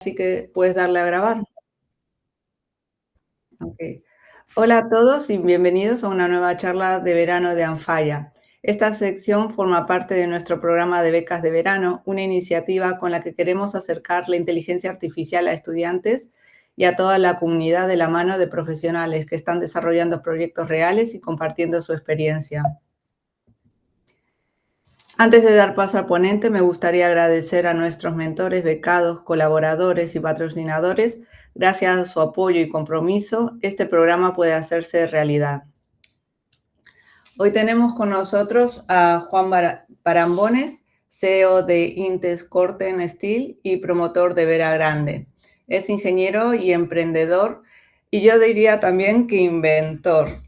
Así que puedes darle a grabar. Ok. Hola a todos y bienvenidos a una nueva charla de verano de Anfaya. Esta sección forma parte de nuestro programa de becas de verano, una iniciativa con la que queremos acercar la inteligencia artificial a estudiantes y a toda la comunidad de la mano de profesionales que están desarrollando proyectos reales y compartiendo su experiencia. Antes de dar paso al ponente, me gustaría agradecer a nuestros mentores, becados, colaboradores y patrocinadores. Gracias a su apoyo y compromiso, este programa puede hacerse realidad. Hoy tenemos con nosotros a Juan Barambones, CEO de Intes Corten Steel y promotor de Vera Grande. Es ingeniero y emprendedor, y yo diría también que inventor.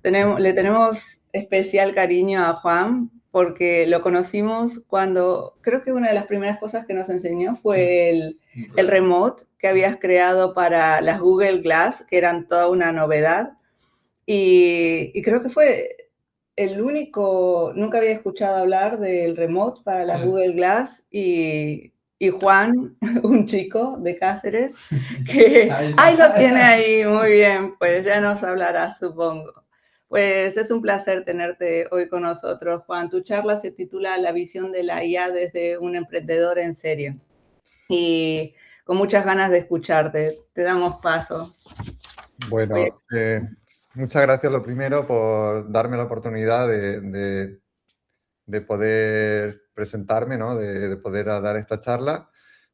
Le tenemos especial cariño a Juan porque lo conocimos cuando, creo que una de las primeras cosas que nos enseñó fue el remote que habías creado para las Google Glass, que eran toda una novedad. Y creo que fue el único, nunca había escuchado hablar del remote para las Google Glass y Juan, un chico de Cáceres, que ahí lo tiene ahí, muy bien, pues ya nos hablará, supongo. Pues es un placer tenerte hoy con nosotros, Juan. Tu charla se titula La visión de la IA desde un emprendedor en serie. Y con muchas ganas de escucharte. Te damos paso. Bueno, muchas gracias lo primero por darme la oportunidad de poder presentarme, ¿no? De poder dar esta charla.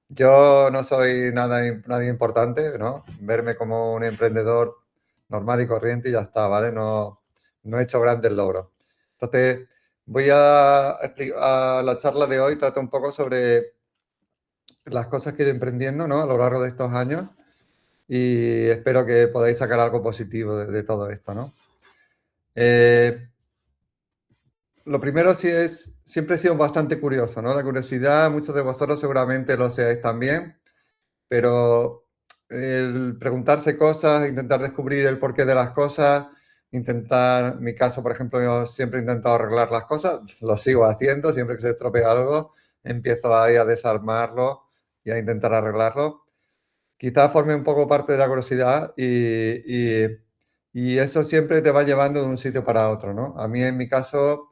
Yo no soy nadie importante, ¿no? Verme como un emprendedor normal y corriente y ya está, ¿vale? No he hecho grandes logros. Entonces, voy a la charla de hoy, trata un poco sobre las cosas que he ido emprendiendo, ¿no? A lo largo de estos años y espero que podáis sacar algo positivo de todo esto, ¿no? Lo primero sí siempre he sido bastante curioso, ¿no? La curiosidad, muchos de vosotros seguramente lo seáis también, pero el preguntarse cosas, intentar descubrir el porqué de las cosas, en mi caso, por ejemplo, yo siempre he intentado arreglar las cosas, lo sigo haciendo, siempre que se estropea algo, empiezo ahí a desarmarlo y a intentar arreglarlo. Quizás forme un poco parte de la curiosidad y eso siempre te va llevando de un sitio para otro, ¿no? A mí, en mi caso,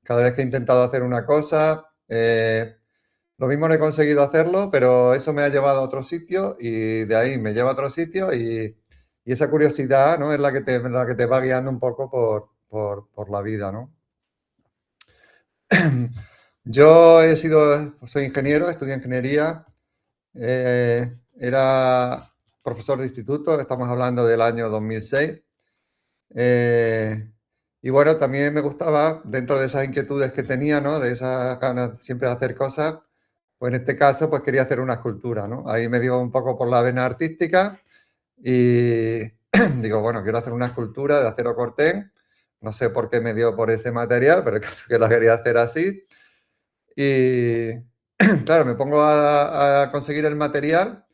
cada vez que he intentado hacer una cosa, lo mismo no he conseguido hacerlo, pero eso me ha llevado a otro sitio y de ahí me lleva a otro sitio y esa curiosidad, ¿no? Es la que te va guiando un poco por la vida, ¿no? Yo soy ingeniero, estudié ingeniería, era profesor de instituto, estamos hablando del año 2006. Y bueno, también me gustaba, dentro de esas inquietudes que tenía, ¿no? De esas ganas siempre de hacer cosas, pues en este caso, pues quería hacer una escultura, ¿no? Ahí me dio un poco por la vena artística y digo, bueno, quiero hacer una escultura de acero corten. No sé por qué me dio por ese material, pero el caso es que la quería hacer así. Y claro, me pongo a conseguir el material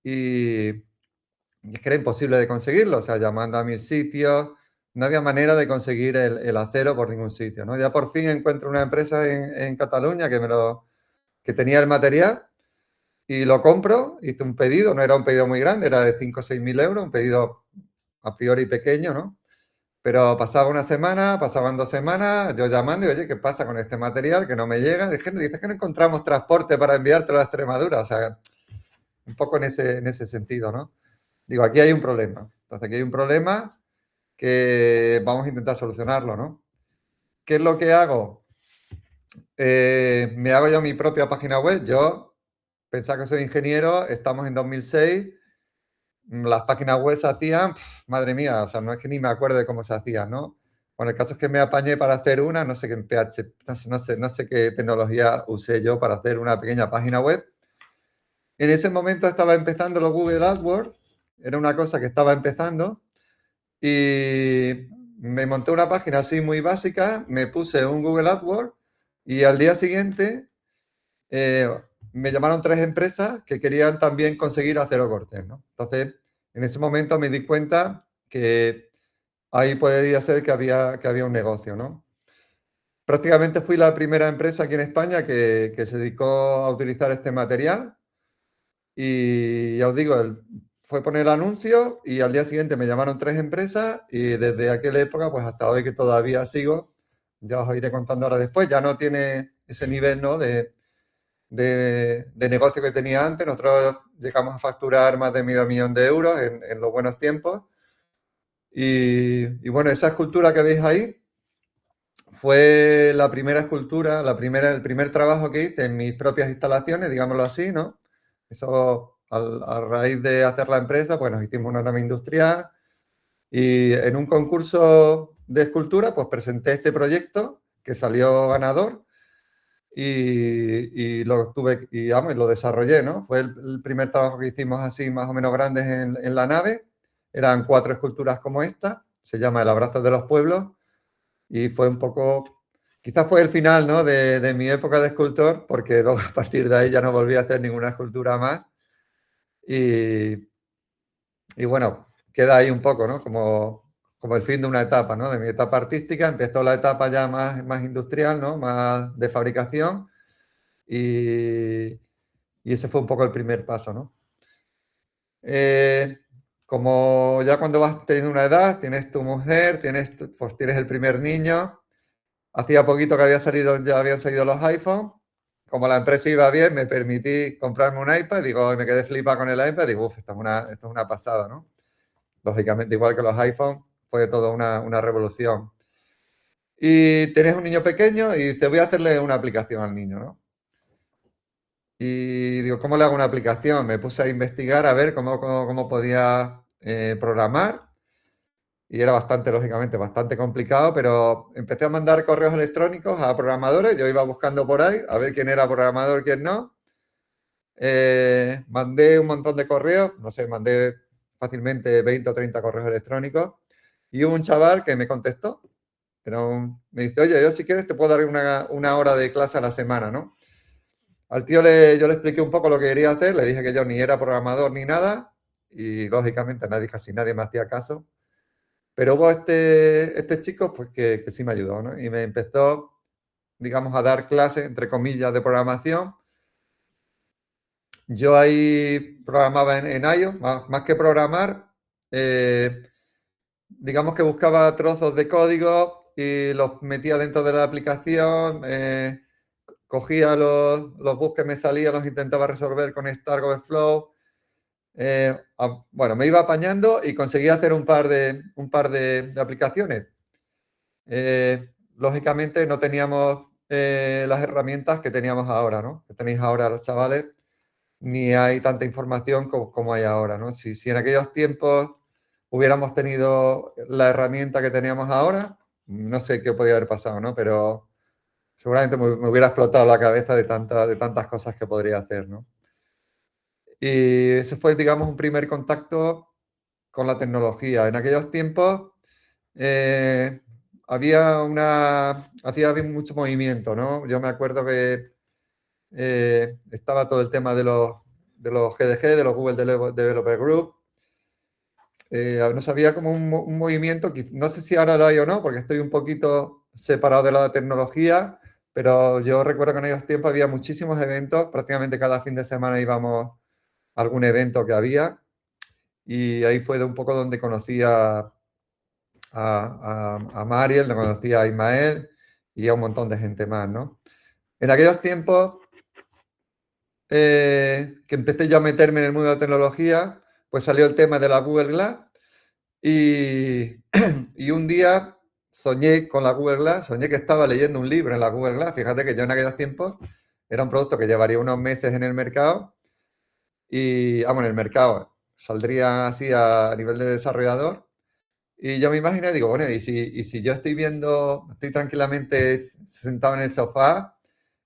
y es que era imposible de conseguirlo, o sea, llamando a 1000 sitios, no había manera de conseguir el acero por ningún sitio, ¿no? Ya por fin encuentro una empresa en Cataluña que tenía el material y lo compro, hice un pedido, no era un pedido muy grande, era de 5 o 6 mil euros, un pedido a priori pequeño, ¿no? Pero pasaba una semana, pasaban 2 semanas, yo llamando y, oye, ¿qué pasa con este material que no me llega? Dices que no encontramos transporte para enviártelo a Extremadura, o sea, un poco en ese sentido, ¿no? Digo, aquí hay un problema. Entonces, aquí hay un problema que vamos a intentar solucionarlo, ¿no? ¿Qué es lo que hago? Me hago yo mi propia página web. Yo pensaba que soy ingeniero, estamos en 2006, las páginas web se hacían, madre mía, o sea, no es que ni me acuerdo de cómo se hacían, ¿no? Bueno, el caso es que me apañé para hacer una, no sé qué en PH, no sé qué tecnología usé yo para hacer una pequeña página web. En ese momento estaba empezando los Google AdWords, era una cosa que estaba empezando y me monté una página así muy básica, me puse un Google AdWords y al día siguiente eh, me llamaron 3 empresas que querían también conseguir acero corten, ¿no? Entonces, en ese momento me di cuenta que ahí podría ser que había un negocio, ¿no? Prácticamente fui la primera empresa aquí en España que se dedicó a utilizar este material. Y ya os digo, fue poner el anuncio y al día siguiente me llamaron 3 empresas y desde aquella época pues hasta hoy que todavía sigo, ya os iré contando ahora después, ya no tiene ese nivel, ¿no?, de negocio que tenía antes. Nosotros llegamos a facturar más de medio millón de euros en los buenos tiempos. Y bueno, esa escultura que veis ahí fue la primera escultura, el primer trabajo que hice en mis propias instalaciones, digámoslo así, ¿no? Eso, a raíz de hacer la empresa, pues nos hicimos una nave industrial y en un concurso de escultura, pues presenté este proyecto que salió ganador y lo tuve, y vamos, lo desarrollé, ¿no? Fue el primer trabajo que hicimos así más o menos grandes en la nave. Eran 4 esculturas como esta, se llama El abrazo de los pueblos y fue un poco, quizás fue el final, ¿no?, de mi época de escultor, porque luego a partir de ahí ya no volví a hacer ninguna escultura más y, y bueno, queda ahí un poco, ¿no?, como el fin de una etapa, ¿no?, de mi etapa artística. Empezó la etapa ya más industrial, ¿no?, más de fabricación y, y ese fue un poco el primer paso, ¿no? Eh, como ya cuando vas teniendo una edad, tienes tu mujer, pues tienes el primer niño. Hacía poquito que ya habían salido los iPhone. Como la empresa iba bien, me permití comprarme un iPad. Digo, y me quedé flipado con el iPad. Digo, uff, esto es una pasada, ¿no? Lógicamente, igual que los iPhone, fue toda una revolución. Y tenés un niño pequeño y dices, voy a hacerle una aplicación al niño, ¿no? Y digo, ¿cómo le hago una aplicación? Me puse a investigar a ver cómo podía programar. Y era bastante, lógicamente, bastante complicado, pero empecé a mandar correos electrónicos a programadores. Yo iba buscando por ahí a ver quién era programador y quién no. Mandé un montón de correos, no sé, mandé fácilmente 20 o 30 correos electrónicos. Y hubo un chaval que me contestó. Me dice, oye, yo si quieres te puedo dar una hora de clase a la semana, ¿no? Al tío yo le expliqué un poco lo que quería hacer, le dije que yo ni era programador ni nada. Y lógicamente casi nadie me hacía caso. Pero hubo este chico pues, que sí me ayudó, ¿no? Y me empezó, digamos, a dar clases, entre comillas, de programación. Yo ahí programaba en iOS, más que programar, digamos que buscaba trozos de código y los metía dentro de la aplicación, cogía los bugs que me salían, los intentaba resolver con Stack Overflow. Bueno, me iba apañando y conseguía hacer un par de aplicaciones. Lógicamente no teníamos las herramientas que teníamos ahora, ¿no? Que tenéis ahora los chavales, ni hay tanta información como hay ahora, ¿no? Si en aquellos tiempos hubiéramos tenido la herramienta que teníamos ahora, no sé qué podía haber pasado, ¿no? Pero seguramente me hubiera explotado la cabeza de tantas cosas que podría hacer, ¿no? Y ese fue, digamos, un primer contacto con la tecnología. En aquellos tiempos eh, había mucho movimiento, ¿no? Yo me acuerdo que estaba todo el tema de los GDG, de los Google Developer Group. No sabía como un movimiento, no sé si ahora lo hay o no, porque estoy un poquito separado de la tecnología, pero yo recuerdo que en aquellos tiempos había muchísimos eventos, prácticamente cada fin de semana íbamos a algún evento que había, y ahí fue un poco donde conocí a Mariel, donde conocí a Ismael y a un montón de gente más, ¿no? En aquellos tiempos que empecé yo a meterme en el mundo de la tecnología, pues salió el tema de la Google Glass y, y un día soñé con la Google Glass, soñé que estaba leyendo un libro en la Google Glass. Fíjate que yo en aquellos tiempos era un producto que llevaría unos meses en el mercado y, en el mercado saldría así a nivel de desarrollador. Y yo me imaginé, digo, bueno, y si yo estoy tranquilamente sentado en el sofá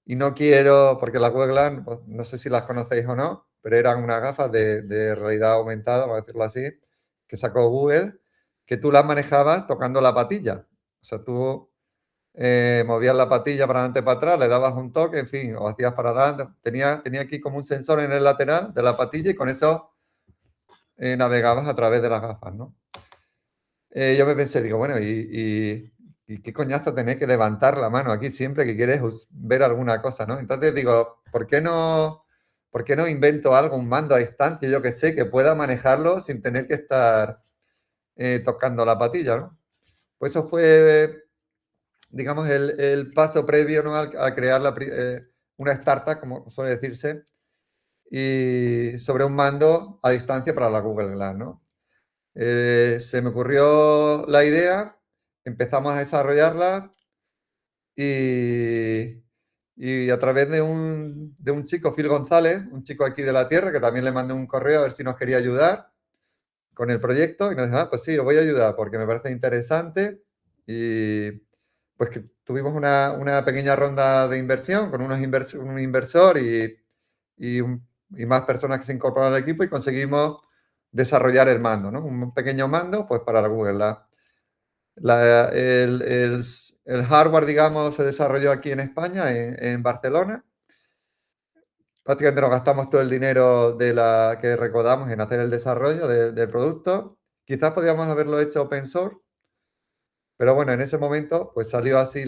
y no quiero, porque las Google Glass, pues, no sé si las conocéis o no, pero eran unas gafas de realidad aumentada, vamos a decirlo así, que sacó Google, que tú las manejabas tocando la patilla. O sea, tú movías la patilla para adelante y para atrás, le dabas un toque, en fin, o hacías para adelante. Tenía aquí como un sensor en el lateral de la patilla y con eso navegabas a través de las gafas, ¿no? Yo me pensé, digo, bueno, ¿y qué coñazo tener que levantar la mano aquí siempre que quieres ver alguna cosa, ¿no? Entonces digo, ¿por qué no ¿por qué no invento algo, un mando a distancia, yo que sé, que pueda manejarlo sin tener que estar tocando la patilla, ¿no? Pues eso fue, digamos, el paso previo, ¿no? a crear una startup, como suele decirse, y sobre un mando a distancia para la Google Glass, ¿no? Se me ocurrió la idea, empezamos a desarrollarla y, y a través de un chico, Phil González, un chico aquí de la Tierra, que también le mandé un correo a ver si nos quería ayudar con el proyecto y nos dijo, pues sí, os voy a ayudar porque me parece interesante y pues que tuvimos una pequeña ronda de inversión con un inversor y, y más personas que se incorporaron al equipo y conseguimos desarrollar el mando, ¿no? Un pequeño mando pues para la Google. La- el, el- el hardware, digamos, se desarrolló aquí en España, en Barcelona. Prácticamente nos gastamos todo el dinero que recaudamos en hacer el desarrollo del producto. Quizás podríamos haberlo hecho open source, pero bueno, en ese momento pues salió así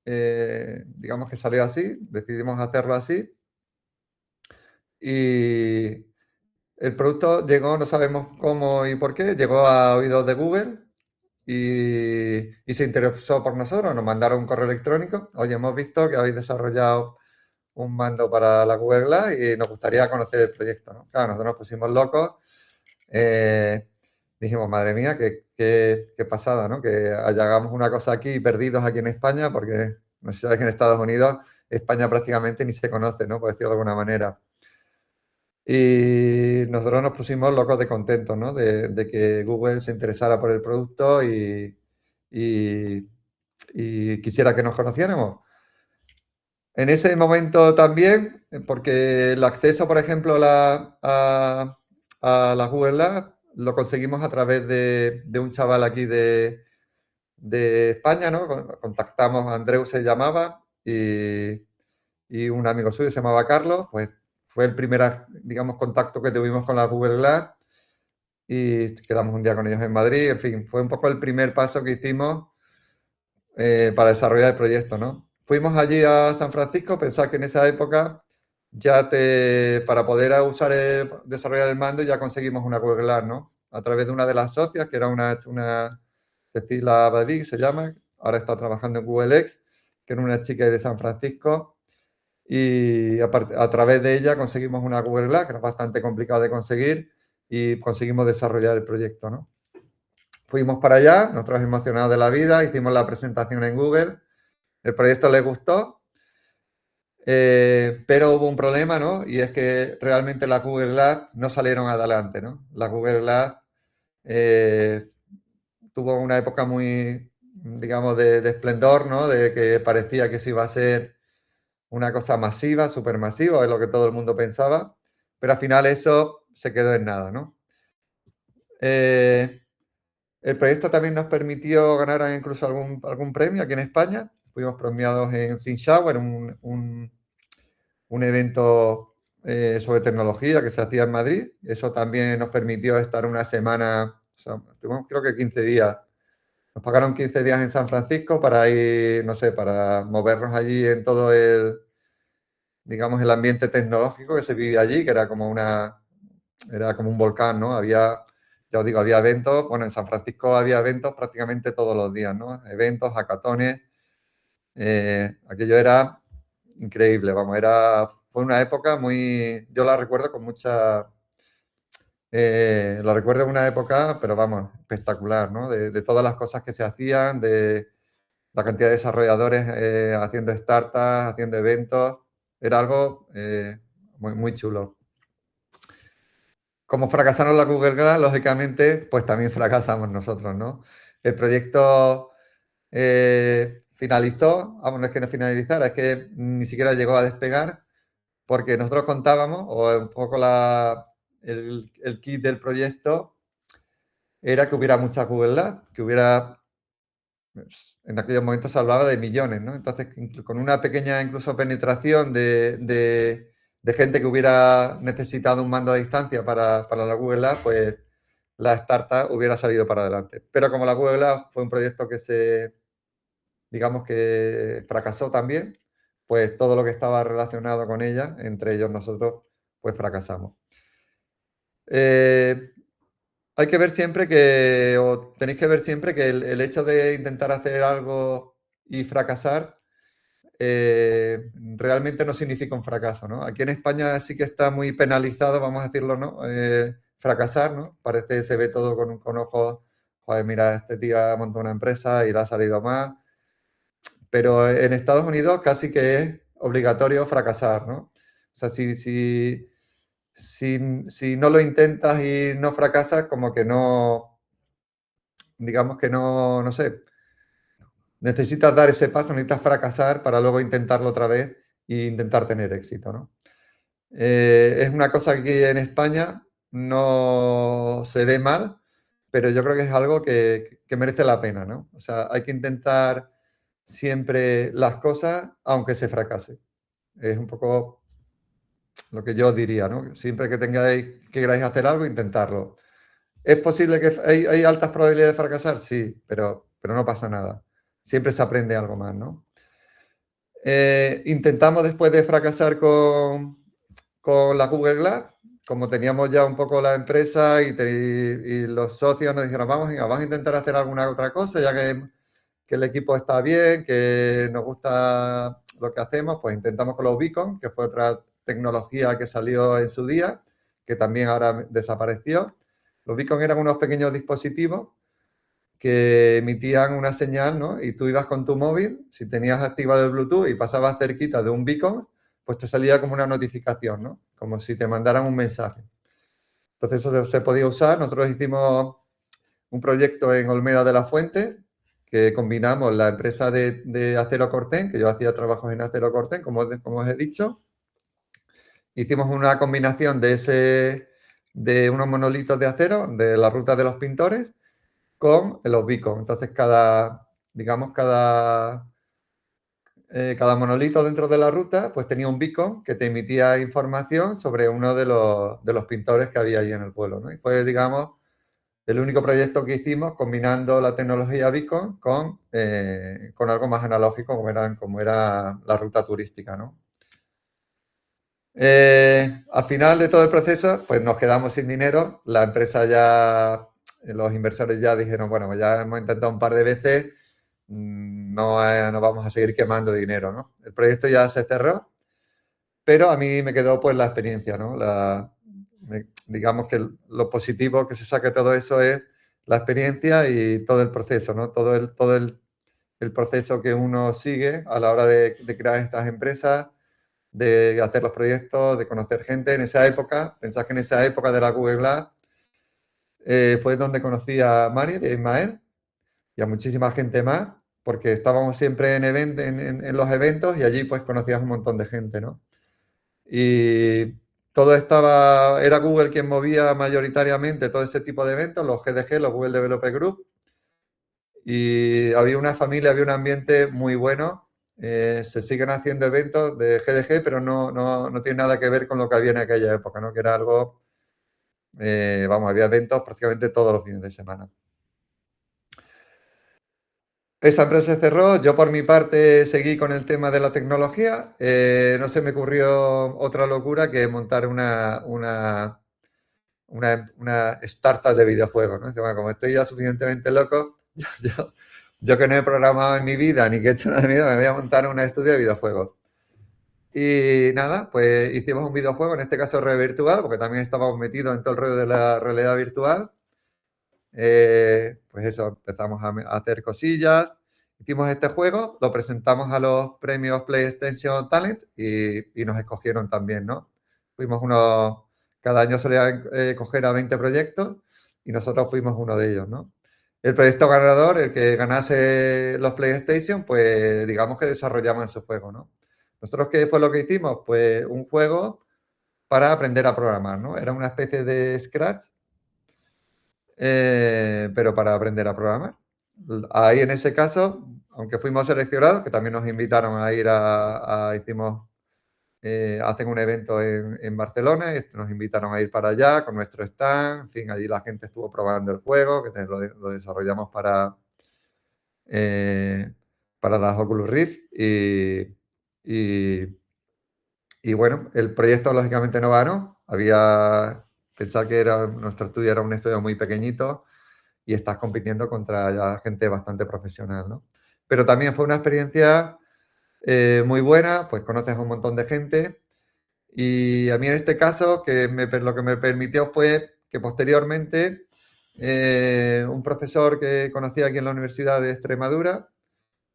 digamos que salió así, decidimos hacerlo así y el producto llegó, no sabemos cómo y por qué, llegó a oídos de Google y se interesó por nosotros, nos mandaron un correo electrónico, oye, hemos visto que habéis desarrollado un mando para la Google Glass y nos gustaría conocer el proyecto, ¿no? Claro, nosotros nos pusimos locos, eh, dijimos, madre mía, qué pasada, ¿no? Que hagamos una cosa aquí perdidos aquí en España, porque no sé si sabes que en Estados Unidos España prácticamente ni se conoce, ¿no? Por decirlo de alguna manera. Y nosotros nos pusimos locos de contentos, ¿no? De que Google se interesara por el producto y- y quisiera que nos conociéramos. En ese momento también, porque el acceso, por ejemplo, a la Google Lab lo conseguimos a través de un chaval aquí de España, ¿no? Contactamos, Andreu se llamaba, y un amigo suyo se llamaba Carlos, pues fue el primer, digamos, contacto que tuvimos con la Google Lab y quedamos un día con ellos en Madrid, en fin, fue un poco el primer paso que hicimos para desarrollar el proyecto, ¿no? Fuimos allí a San Francisco, pensar que en esa época para poder desarrollar el mando ya conseguimos una Google Glass, ¿no? A través de una de las socias, que era una Cecilia Abadí, se llama, ahora está trabajando en Google X, que era una chica de San Francisco, y a través de ella conseguimos una Google Glass, que era bastante complicado de conseguir, y conseguimos desarrollar el proyecto, ¿no? Fuimos para allá, nosotros emocionados de la vida, hicimos la presentación en Google, el proyecto les gustó, pero hubo un problema, ¿no? Y es que realmente las Google Glass no salieron adelante, ¿no? La Google Glass eh, tuvo una época muy, digamos, de esplendor, ¿no? De que parecía que eso iba a ser una cosa masiva, supermasiva, es lo que todo el mundo pensaba, pero al final eso se quedó en nada, ¿no? Eh, el proyecto también nos permitió ganar incluso algún premio aquí en España. Fuimos premiados en ThinkShower, un evento sobre tecnología que se hacía en Madrid. Eso también nos permitió estar una semana, o sea, estuvimos creo que 15 días. Nos pagaron 15 días en San Francisco para ir, no sé, para movernos allí en todo digamos, el ambiente tecnológico que se vive allí, que era como un volcán, ¿no? Ya os digo, había eventos, bueno, en San Francisco había eventos prácticamente todos los días, ¿no? Eventos, hackatones, aquello era increíble, vamos, fue una época yo la recuerdo con la recuerdo en una época, pero vamos, espectacular, ¿no? De todas las cosas que se hacían, de la cantidad de desarrolladores haciendo startups, haciendo eventos, era algo muy chulo. Como fracasaron la Google Glass, lógicamente, pues también fracasamos nosotros, ¿no? El proyecto finalizó, vamos, no es que no finalizara, es que ni siquiera llegó a despegar, porque nosotros contábamos, o un poco el kit del proyecto, era que hubiera mucha Google Glass, que hubiera, pues, en aquellos momentos se hablaba de millones, ¿no? Entonces, con una pequeña incluso penetración de gente que hubiera necesitado un mando a distancia para la Google Glass, pues la startup hubiera salido para adelante. Pero como la Google Glass fue un proyecto digamos que fracasó también, pues todo lo que estaba relacionado con ella, entre ellos nosotros, pues fracasamos. Hay que ver siempre o tenéis que ver siempre que el hecho de intentar hacer algo y fracasar realmente no significa un fracaso, ¿no? Aquí en España sí que está muy penalizado, vamos a decirlo, ¿no? Fracasar, ¿no? Parece, se ve todo con ojos, joder, mira, este tío ha montado una empresa y le ha salido mal. Pero en Estados Unidos casi que es obligatorio fracasar, ¿no? O sea, si no lo intentas y no fracasas, como que no, digamos que no, no sé, necesitas dar ese paso, necesitas fracasar para luego intentarlo otra vez e intentar tener éxito, ¿no? Es una cosa que aquí en España no se ve mal, pero yo creo que es algo que merece la pena, ¿no? O sea, hay que intentar siempre las cosas aunque se fracase. Es un poco lo que yo os diría, ¿no? Siempre que queráis hacer algo, intentarlo. ¿Es posible que hay altas probabilidades de fracasar? Sí, pero no pasa nada. Siempre se aprende algo más, ¿no? Intentamos después de fracasar con la Google Glass, como teníamos ya un poco la empresa y los socios nos dijeron, vamos, venga, vamos a intentar hacer alguna otra cosa, ya que el equipo está bien, que nos gusta lo que hacemos, pues intentamos con los Beacon, que fue otra tecnología que salió en su día, que también ahora desapareció. Los Beacon eran unos pequeños dispositivos que emitían una señal, ¿no? Y tú ibas con tu móvil, si tenías activado el Bluetooth y pasabas cerquita de un beacon, pues te salía como una notificación, ¿no? Como si te mandaran un mensaje. Entonces eso se podía usar. Nosotros hicimos un proyecto en Olmeda de la Fuente, que combinamos la empresa de Acero Corten, que yo hacía trabajos en Acero Corten, como os he dicho. Hicimos una combinación de unos monolitos de acero, de la ruta de los pintores, con los beacons. Entonces, digamos, cada monolito dentro de la ruta, pues tenía un beacon que te emitía información sobre uno de los pintores que había ahí en el pueblo, ¿no? Y fue, digamos, el único proyecto que hicimos combinando la tecnología beacon con algo más analógico, como era la ruta turística, ¿no? Al final de todo el proceso, pues nos quedamos sin dinero. La empresa ya, los inversores ya dijeron, bueno, pues ya hemos intentado un par de veces, no vamos a seguir quemando dinero, ¿no? El proyecto ya se cerró, pero a mí me quedó pues la experiencia, ¿no? Digamos que lo positivo que se saca de todo eso es la experiencia y todo el proceso, ¿no? El proceso que uno sigue a la hora de crear estas empresas, de hacer los proyectos, de conocer gente. En esa época, pensad que en esa época de la Google Glass fue donde conocí a Mari y a Ismael y a muchísima gente más, porque estábamos siempre en los eventos y allí pues conocías un montón de gente, ¿no? Y era Google quien movía mayoritariamente todo ese tipo de eventos, los GDG, los Google Developer Group, y había una familia, había un ambiente muy bueno. Se siguen haciendo eventos de GDG, pero no tiene nada que ver con lo que había en aquella época, ¿no? Que era algo, vamos, había eventos prácticamente todos los fines de semana. Esa empresa se cerró, yo por mi parte seguí con el tema de la tecnología, no se me ocurrió otra locura que montar una startup de videojuegos, ¿no? Bueno, como estoy ya suficientemente loco, yo, yo que no he programado en mi vida ni que he hecho nada de mi vida, me voy a montar una estudio de videojuegos. Y nada, pues hicimos un videojuego, en este caso red virtual, porque también estábamos metidos en todo el rollo de la realidad virtual. Pues eso, empezamos a hacer cosillas, hicimos este juego, lo presentamos a los premios PlayStation Talent y nos escogieron también, ¿no? Fuimos cada año solían coger a 20 proyectos y nosotros fuimos uno de ellos, ¿no? El proyecto ganador, el que ganase los PlayStation, pues digamos que desarrollamos ese juego, ¿no? Nosotros, ¿qué fue lo que hicimos? Pues un juego para aprender a programar, ¿no? Era una especie de Scratch, pero para aprender a programar. Ahí en ese caso, aunque fuimos seleccionados, que también nos invitaron a ir hacen un evento en Barcelona, y nos invitaron a ir para allá con nuestro stand, en fin, allí la gente estuvo probando el juego, que lo desarrollamos eh, para las Oculus Rift y bueno, el proyecto lógicamente no ganó, Pensar que nuestro estudio era un estudio muy pequeñito y estás compitiendo contra ya gente bastante profesional, ¿no? Pero también fue una experiencia muy buena, pues conoces a un montón de gente y a mí en este caso lo que me permitió fue que posteriormente un profesor que conocí aquí en la Universidad de Extremadura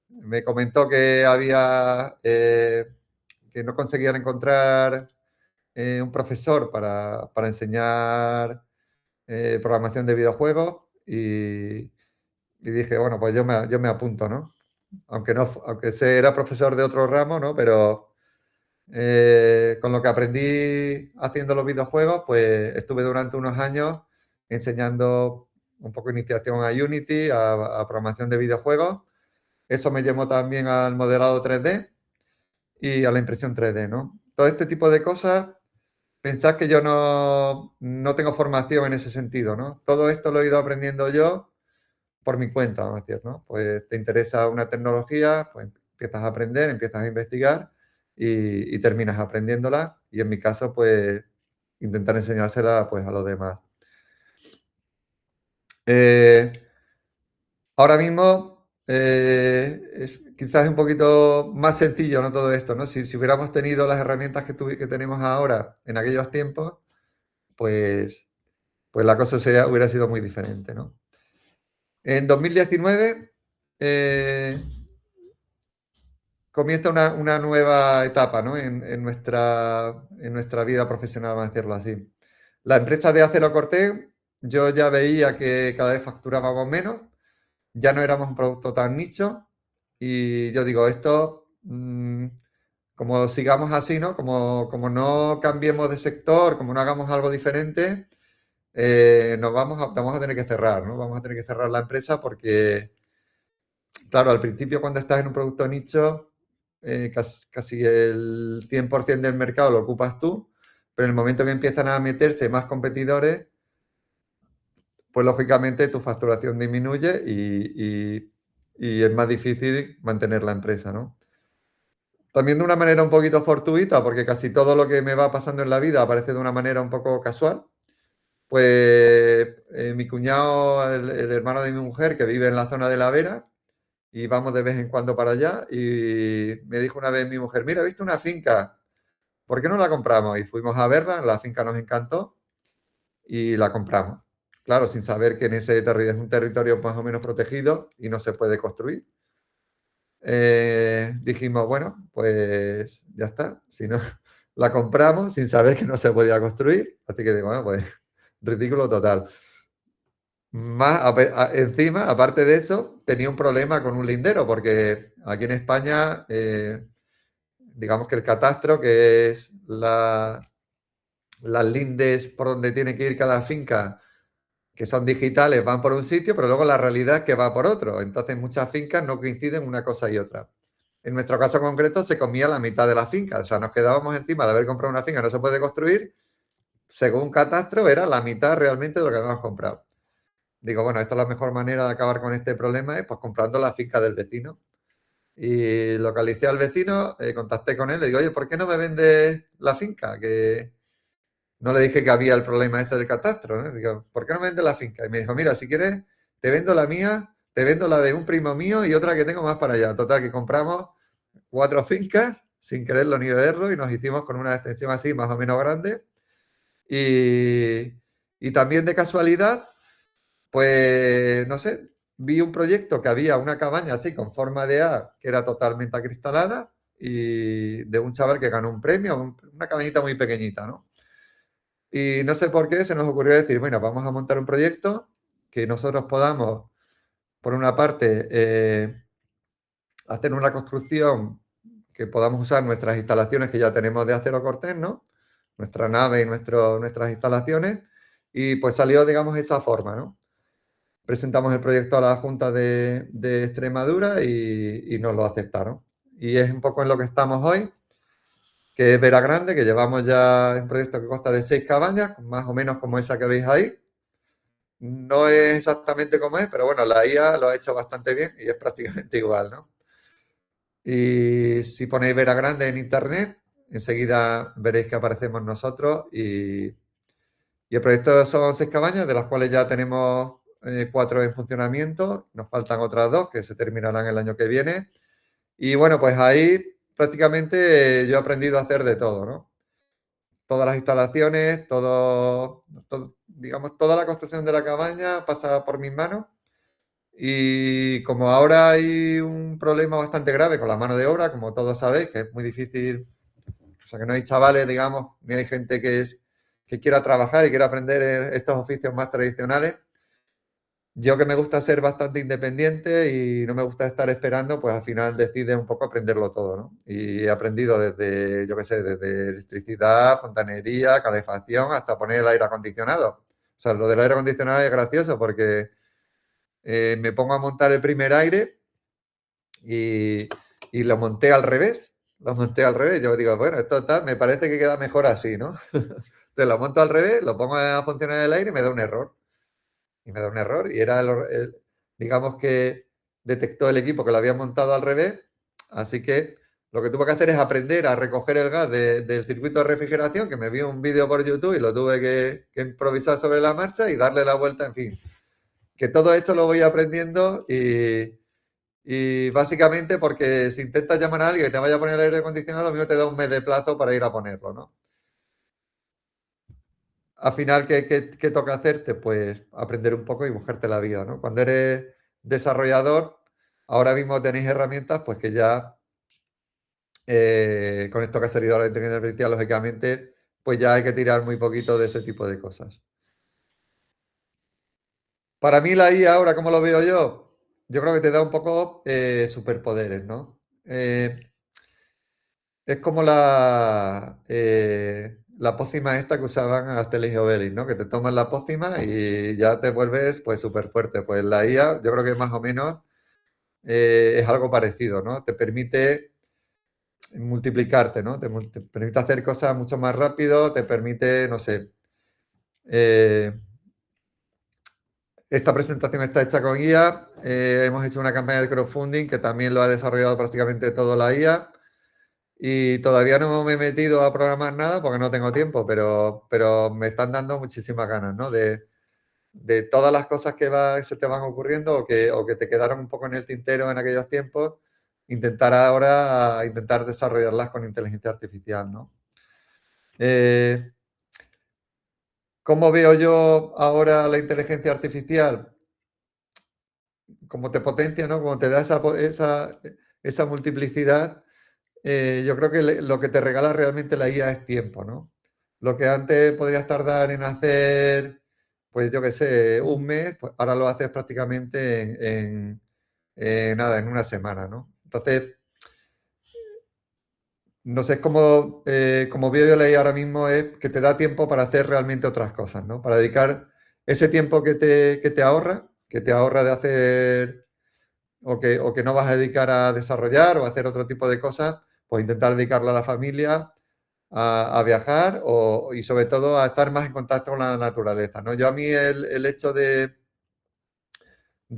me comentó que que no conseguían encontrar un profesor para enseñar programación de videojuegos y dije, bueno, pues yo me apunto, ¿no? Aunque era profesor de otro ramo, ¿no? Pero con lo que aprendí haciendo los videojuegos, pues estuve durante unos años enseñando un poco iniciación a Unity, a programación de videojuegos. Eso me llevó también al modelado 3D y a la impresión 3D, ¿no? Todo este tipo de cosas, pensad que yo no tengo formación en ese sentido, ¿no? Todo esto lo he ido aprendiendo yo por mi cuenta, vamos a decir, ¿no? Pues te interesa una tecnología, pues empiezas a aprender, empiezas a investigar y terminas aprendiéndola. Y en mi caso, pues intentar enseñársela pues, a los demás. Ahora mismo quizás es un poquito más sencillo, ¿no? Todo esto, ¿no? Si hubiéramos tenido las herramientas que tenemos ahora en aquellos tiempos, pues, pues la cosa hubiera sido muy diferente, ¿no? En 2019 comienza una nueva etapa, ¿no? en nuestra vida profesional, vamos a decirlo así. La empresa de Acero Cortés, yo ya veía que cada vez facturábamos menos, ya no éramos un producto tan nicho y yo digo, esto, como sigamos así, ¿no? Como no cambiemos de sector, como no hagamos algo diferente, vamos a tener que cerrar, ¿no? Vamos a tener que cerrar la empresa porque, claro, al principio cuando estás en un producto nicho, casi el 100% del mercado lo ocupas tú, pero en el momento que empiezan a meterse más competidores, pues lógicamente tu facturación disminuye y es más difícil mantener la empresa, ¿no? También de una manera un poquito fortuita, porque casi todo lo que me va pasando en la vida aparece de una manera un poco casual. Pues mi cuñado, el hermano de mi mujer, que vive en la zona de La Vera, y vamos de vez en cuando para allá, y me dijo una vez mi mujer, mira, he visto una finca, ¿por qué no la compramos? Y fuimos a verla, la finca nos encantó y la compramos. Claro, sin saber que en ese territorio es un territorio más o menos protegido y no se puede construir. Dijimos, bueno, pues ya está. Si no, la compramos sin saber que no se podía construir. Así que digo, bueno, pues ridículo total. Encima, aparte de eso, tenía un problema con un lindero, porque aquí en España, digamos que el catastro, que es las lindes por donde tiene que ir cada finca, que son digitales, van por un sitio, pero luego la realidad es que va por otro. Entonces muchas fincas no coinciden una cosa y otra. En nuestro caso concreto se comía la mitad de la finca, o sea, nos quedábamos encima de haber comprado una finca, no se puede construir, según catastro era la mitad realmente de lo que habíamos comprado. Digo, bueno, esta es la mejor manera de acabar con este problema, pues comprando la finca del vecino. Y localicé al vecino, contacté con él, le digo, oye, ¿por qué no me vendes la finca? Que no le dije que había el problema ese del catastro, ¿no? Digo, ¿por qué no me vendes la finca? Y me dijo, mira, si quieres, te vendo la mía, te vendo la de un primo mío y otra que tengo más para allá. Total, que compramos 4 fincas sin quererlo ni verlo y nos hicimos con una extensión así más o menos grande. Y también de casualidad, pues, no sé, vi un proyecto que había una cabaña así con forma de A, que era totalmente acristalada, y de un chaval que ganó un premio, una cabañita muy pequeñita, ¿no? Y no sé por qué se nos ocurrió decir, bueno, vamos a montar un proyecto que nosotros podamos, por una parte, hacer una construcción que podamos usar nuestras instalaciones que ya tenemos de Acero Cortés, ¿no? Nuestra nave y nuestras instalaciones, y pues salió, digamos, esa forma, ¿no? Presentamos el proyecto a la Junta de Extremadura y nos lo aceptaron. Y es un poco en lo que estamos hoy, que es Vera Grande, que llevamos ya un proyecto que consta de 6 cabañas, más o menos como esa que veis ahí. No es exactamente como es, pero bueno, la IA lo ha hecho bastante bien y es prácticamente igual, ¿no? Y si ponéis Vera Grande en internet, enseguida veréis que aparecemos nosotros y el proyecto son 6 cabañas, de las cuales ya tenemos 4 en funcionamiento, nos faltan otras 2 que se terminarán el año que viene. Y bueno, pues ahí prácticamente yo he aprendido a hacer de todo, ¿no? Todas las instalaciones, digamos, toda la construcción de la cabaña pasa por mis manos. Y como ahora hay un problema bastante grave con la mano de obra, como todos sabéis, que es muy difícil, o sea, que no hay chavales, digamos, ni hay gente que quiera trabajar y quiera aprender estos oficios más tradicionales. Yo que me gusta ser bastante independiente y no me gusta estar esperando, pues al final decides un poco aprenderlo todo, ¿no? Y he aprendido desde, yo qué sé, desde electricidad, fontanería, calefacción, hasta poner el aire acondicionado. O sea, lo del aire acondicionado es gracioso porque me pongo a montar el primer aire y lo monté al revés. Lo monté al revés. Yo digo, bueno, esto tal, me parece que queda mejor así, ¿no? Entonces lo monto al revés, lo pongo a funcionar el aire y me da un error. Y me da un error. Y era digamos que detectó el equipo que lo había montado al revés. Así que lo que tuve que hacer es aprender a recoger el gas del circuito de refrigeración, que me vi un vídeo por YouTube y lo tuve que improvisar sobre la marcha y darle la vuelta, en fin. Que todo eso lo voy aprendiendo y básicamente porque si intentas llamar a alguien que te vaya a poner el aire acondicionado, lo mismo te da un mes de plazo para ir a ponerlo, ¿no? Al final, ¿qué toca hacerte? Pues aprender un poco y buscarte la vida, ¿no? Cuando eres desarrollador, ahora mismo tenéis herramientas, pues que ya, con esto que ha salido la inteligencia artificial, lógicamente, pues ya hay que tirar muy poquito de ese tipo de cosas. Para mí la IA ahora, ¿cómo lo veo yo? Yo creo que te da un poco superpoderes, ¿no? Es como la pócima esta que usaban Asterix y Obelix, ¿no? Que te tomas la pócima y ya te vuelves pues súper fuerte. Pues la IA yo creo que más o menos es algo parecido, ¿no? Te permite multiplicarte, ¿no? Te permite hacer cosas mucho más rápido, te permite, no sé, eh, esta presentación está hecha con IA, hemos hecho una campaña de crowdfunding que también lo ha desarrollado prácticamente todo la IA. Y todavía no me he metido a programar nada porque no tengo tiempo, pero me están dando muchísimas ganas, ¿no? De todas las cosas que se te van ocurriendo o que te quedaron un poco en el tintero en aquellos tiempos, intentar desarrollarlas con inteligencia artificial, ¿no? ¿Cómo veo yo ahora la inteligencia artificial? Como te potencia, ¿no? Como te da esa multiplicidad. Yo creo que lo que te regala realmente la IA es tiempo, ¿no? Lo que antes podrías tardar en hacer, pues yo qué sé, un mes, pues ahora lo haces prácticamente nada, en una semana, ¿no? Entonces, no sé, es como veo yo la IA ahora mismo, es que te da tiempo para hacer realmente otras cosas, ¿no? Para dedicar ese tiempo que te ahorra de hacer o que no vas a dedicar a desarrollar o a hacer otro tipo de cosas, pues intentar dedicarla a la familia, a viajar y sobre todo a estar más en contacto con la naturaleza, ¿no? Yo a mí el hecho de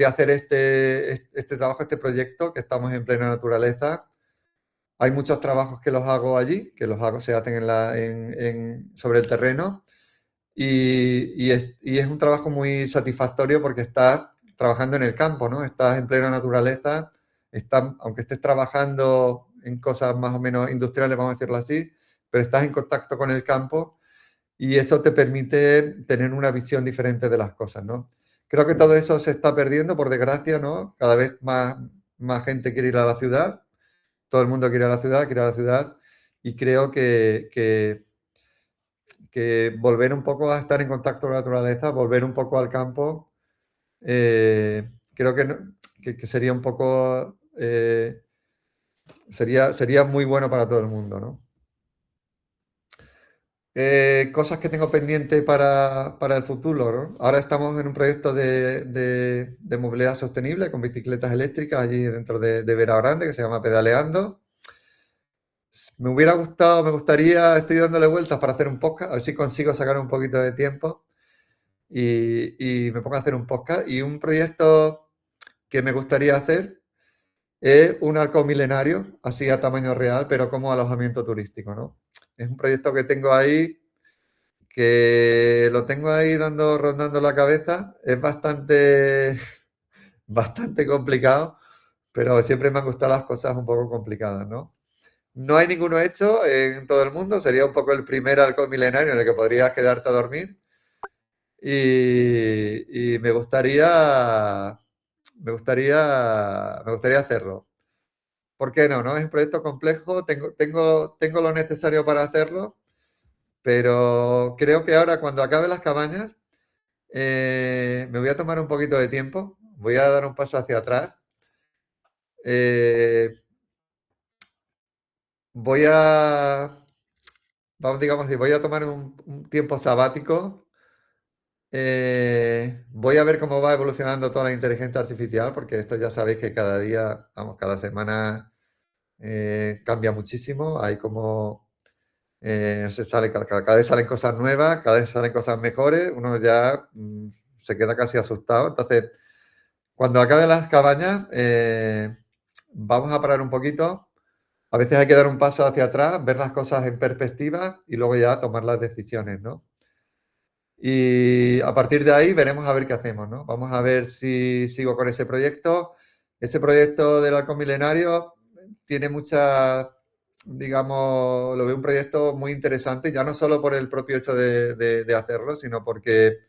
hacer este trabajo, este proyecto, que estamos en plena naturaleza, hay muchos trabajos que los hago allí, se hacen sobre el terreno y es un trabajo muy satisfactorio porque estás trabajando en el campo, ¿no? Estás en plena naturaleza, aunque estés trabajando en cosas más o menos industriales, vamos a decirlo así, pero estás en contacto con el campo y eso te permite tener una visión diferente de las cosas, ¿no? Creo que todo eso se está perdiendo, por desgracia, ¿no? Cada vez más gente quiere ir a la ciudad, todo el mundo quiere ir a la ciudad y creo que volver un poco a estar en contacto con la naturaleza, volver un poco al campo, creo que sería un poco, sería muy bueno para todo el mundo, ¿no? Cosas que tengo pendiente para el futuro, ¿no? Ahora estamos en un proyecto de movilidad sostenible con bicicletas eléctricas allí dentro de Vera Grande, que se llama Pedaleando. Me gustaría, estoy dándole vueltas para hacer un podcast, a ver si consigo sacar un poquito de tiempo y me pongo a hacer un podcast. Y un proyecto que me gustaría hacer es un arco milenario, así a tamaño real, pero como alojamiento turístico, ¿no? es un proyecto que tengo ahí, que lo tengo ahí rondando la cabeza. Es bastante, bastante complicado, pero siempre me han gustado las cosas un poco complicadas, ¿no? No hay ninguno hecho en todo el mundo, sería un poco el primer halcón milenario en el que podrías quedarte a dormir. Y me gustaría hacerlo. ¿Por qué no? ¿No? Es un proyecto complejo, tengo lo necesario para hacerlo, pero creo que ahora cuando acabe las cabañas me voy a tomar un poquito de tiempo, voy a dar un paso hacia atrás, eh, voy a, vamos, digamos, voy a tomar un tiempo sabático. Voy a ver cómo va evolucionando toda la inteligencia artificial, porque esto ya sabéis que cada día, vamos, cada semana cambia muchísimo. Hay como cada vez salen cosas nuevas, cada vez salen cosas mejores. Uno ya se queda casi asustado. Entonces, cuando acaben las cabañas, vamos a parar un poquito. A veces hay que dar un paso hacia atrás, ver las cosas en perspectiva y luego ya tomar las decisiones, ¿no? Y a partir de ahí veremos a ver qué hacemos, ¿no? Vamos a ver si sigo con ese proyecto. Ese proyecto del halcón milenario tiene muchas, digamos, lo veo un proyecto muy interesante, ya no solo por el propio hecho de hacerlo, sino porque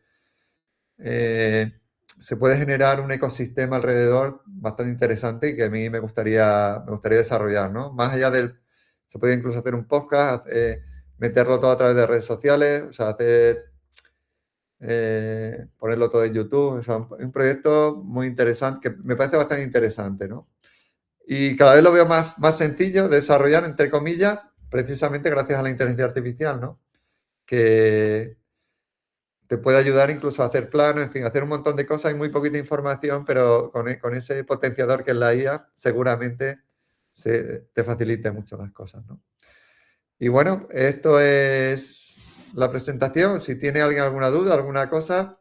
eh, se puede generar un ecosistema alrededor bastante interesante y que a mí me gustaría desarrollar, ¿no? Más allá se puede incluso hacer un podcast, meterlo todo a través de redes sociales, o sea, ponerlo todo en YouTube. O sea, un proyecto muy interesante, que me parece bastante interesante, ¿no? Y cada vez lo veo más sencillo de desarrollar, entre comillas, precisamente gracias a la inteligencia artificial, ¿no? Que te puede ayudar incluso a hacer planos, en fin, a hacer un montón de cosas. Hay muy poquita información, pero con ese potenciador que es la IA, seguramente te facilite mucho las cosas, ¿no? Y bueno, esto es la presentación. Si tiene alguien alguna duda, alguna cosa,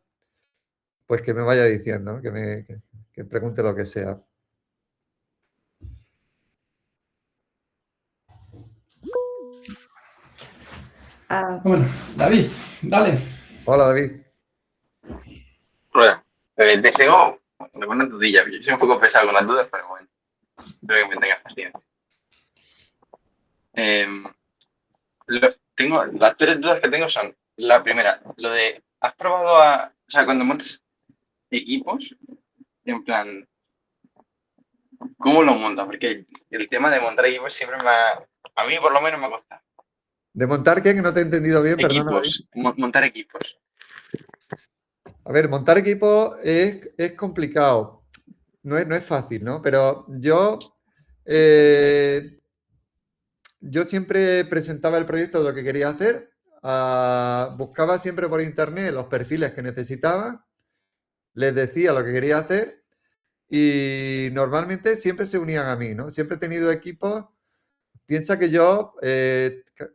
pues que me vaya diciendo, ¿no? Que pregunte lo que sea. Ah, Bueno, David, dale. Hola, David. Bueno, te tengo algunas dudillas. Yo soy un poco pesado con las dudas, pero bueno, espero que me tengas paciencia. Em, las tres dudas que tengo son, la primera, ¿has probado o sea, cuando montas equipos, en plan, ¿cómo lo montas? Porque el tema de montar equipos siempre a mí por lo menos me cuesta. ¿De montar qué? Que no te he entendido bien, perdona, David. Equipos, montar equipos. A ver, montar equipo es complicado. No es fácil, ¿no? Pero yo siempre presentaba el proyecto de lo que quería hacer, buscaba siempre por internet los perfiles que necesitaba, les decía lo que quería hacer y normalmente siempre se unían a mí, ¿no? Siempre he tenido equipos. Piensa que yo,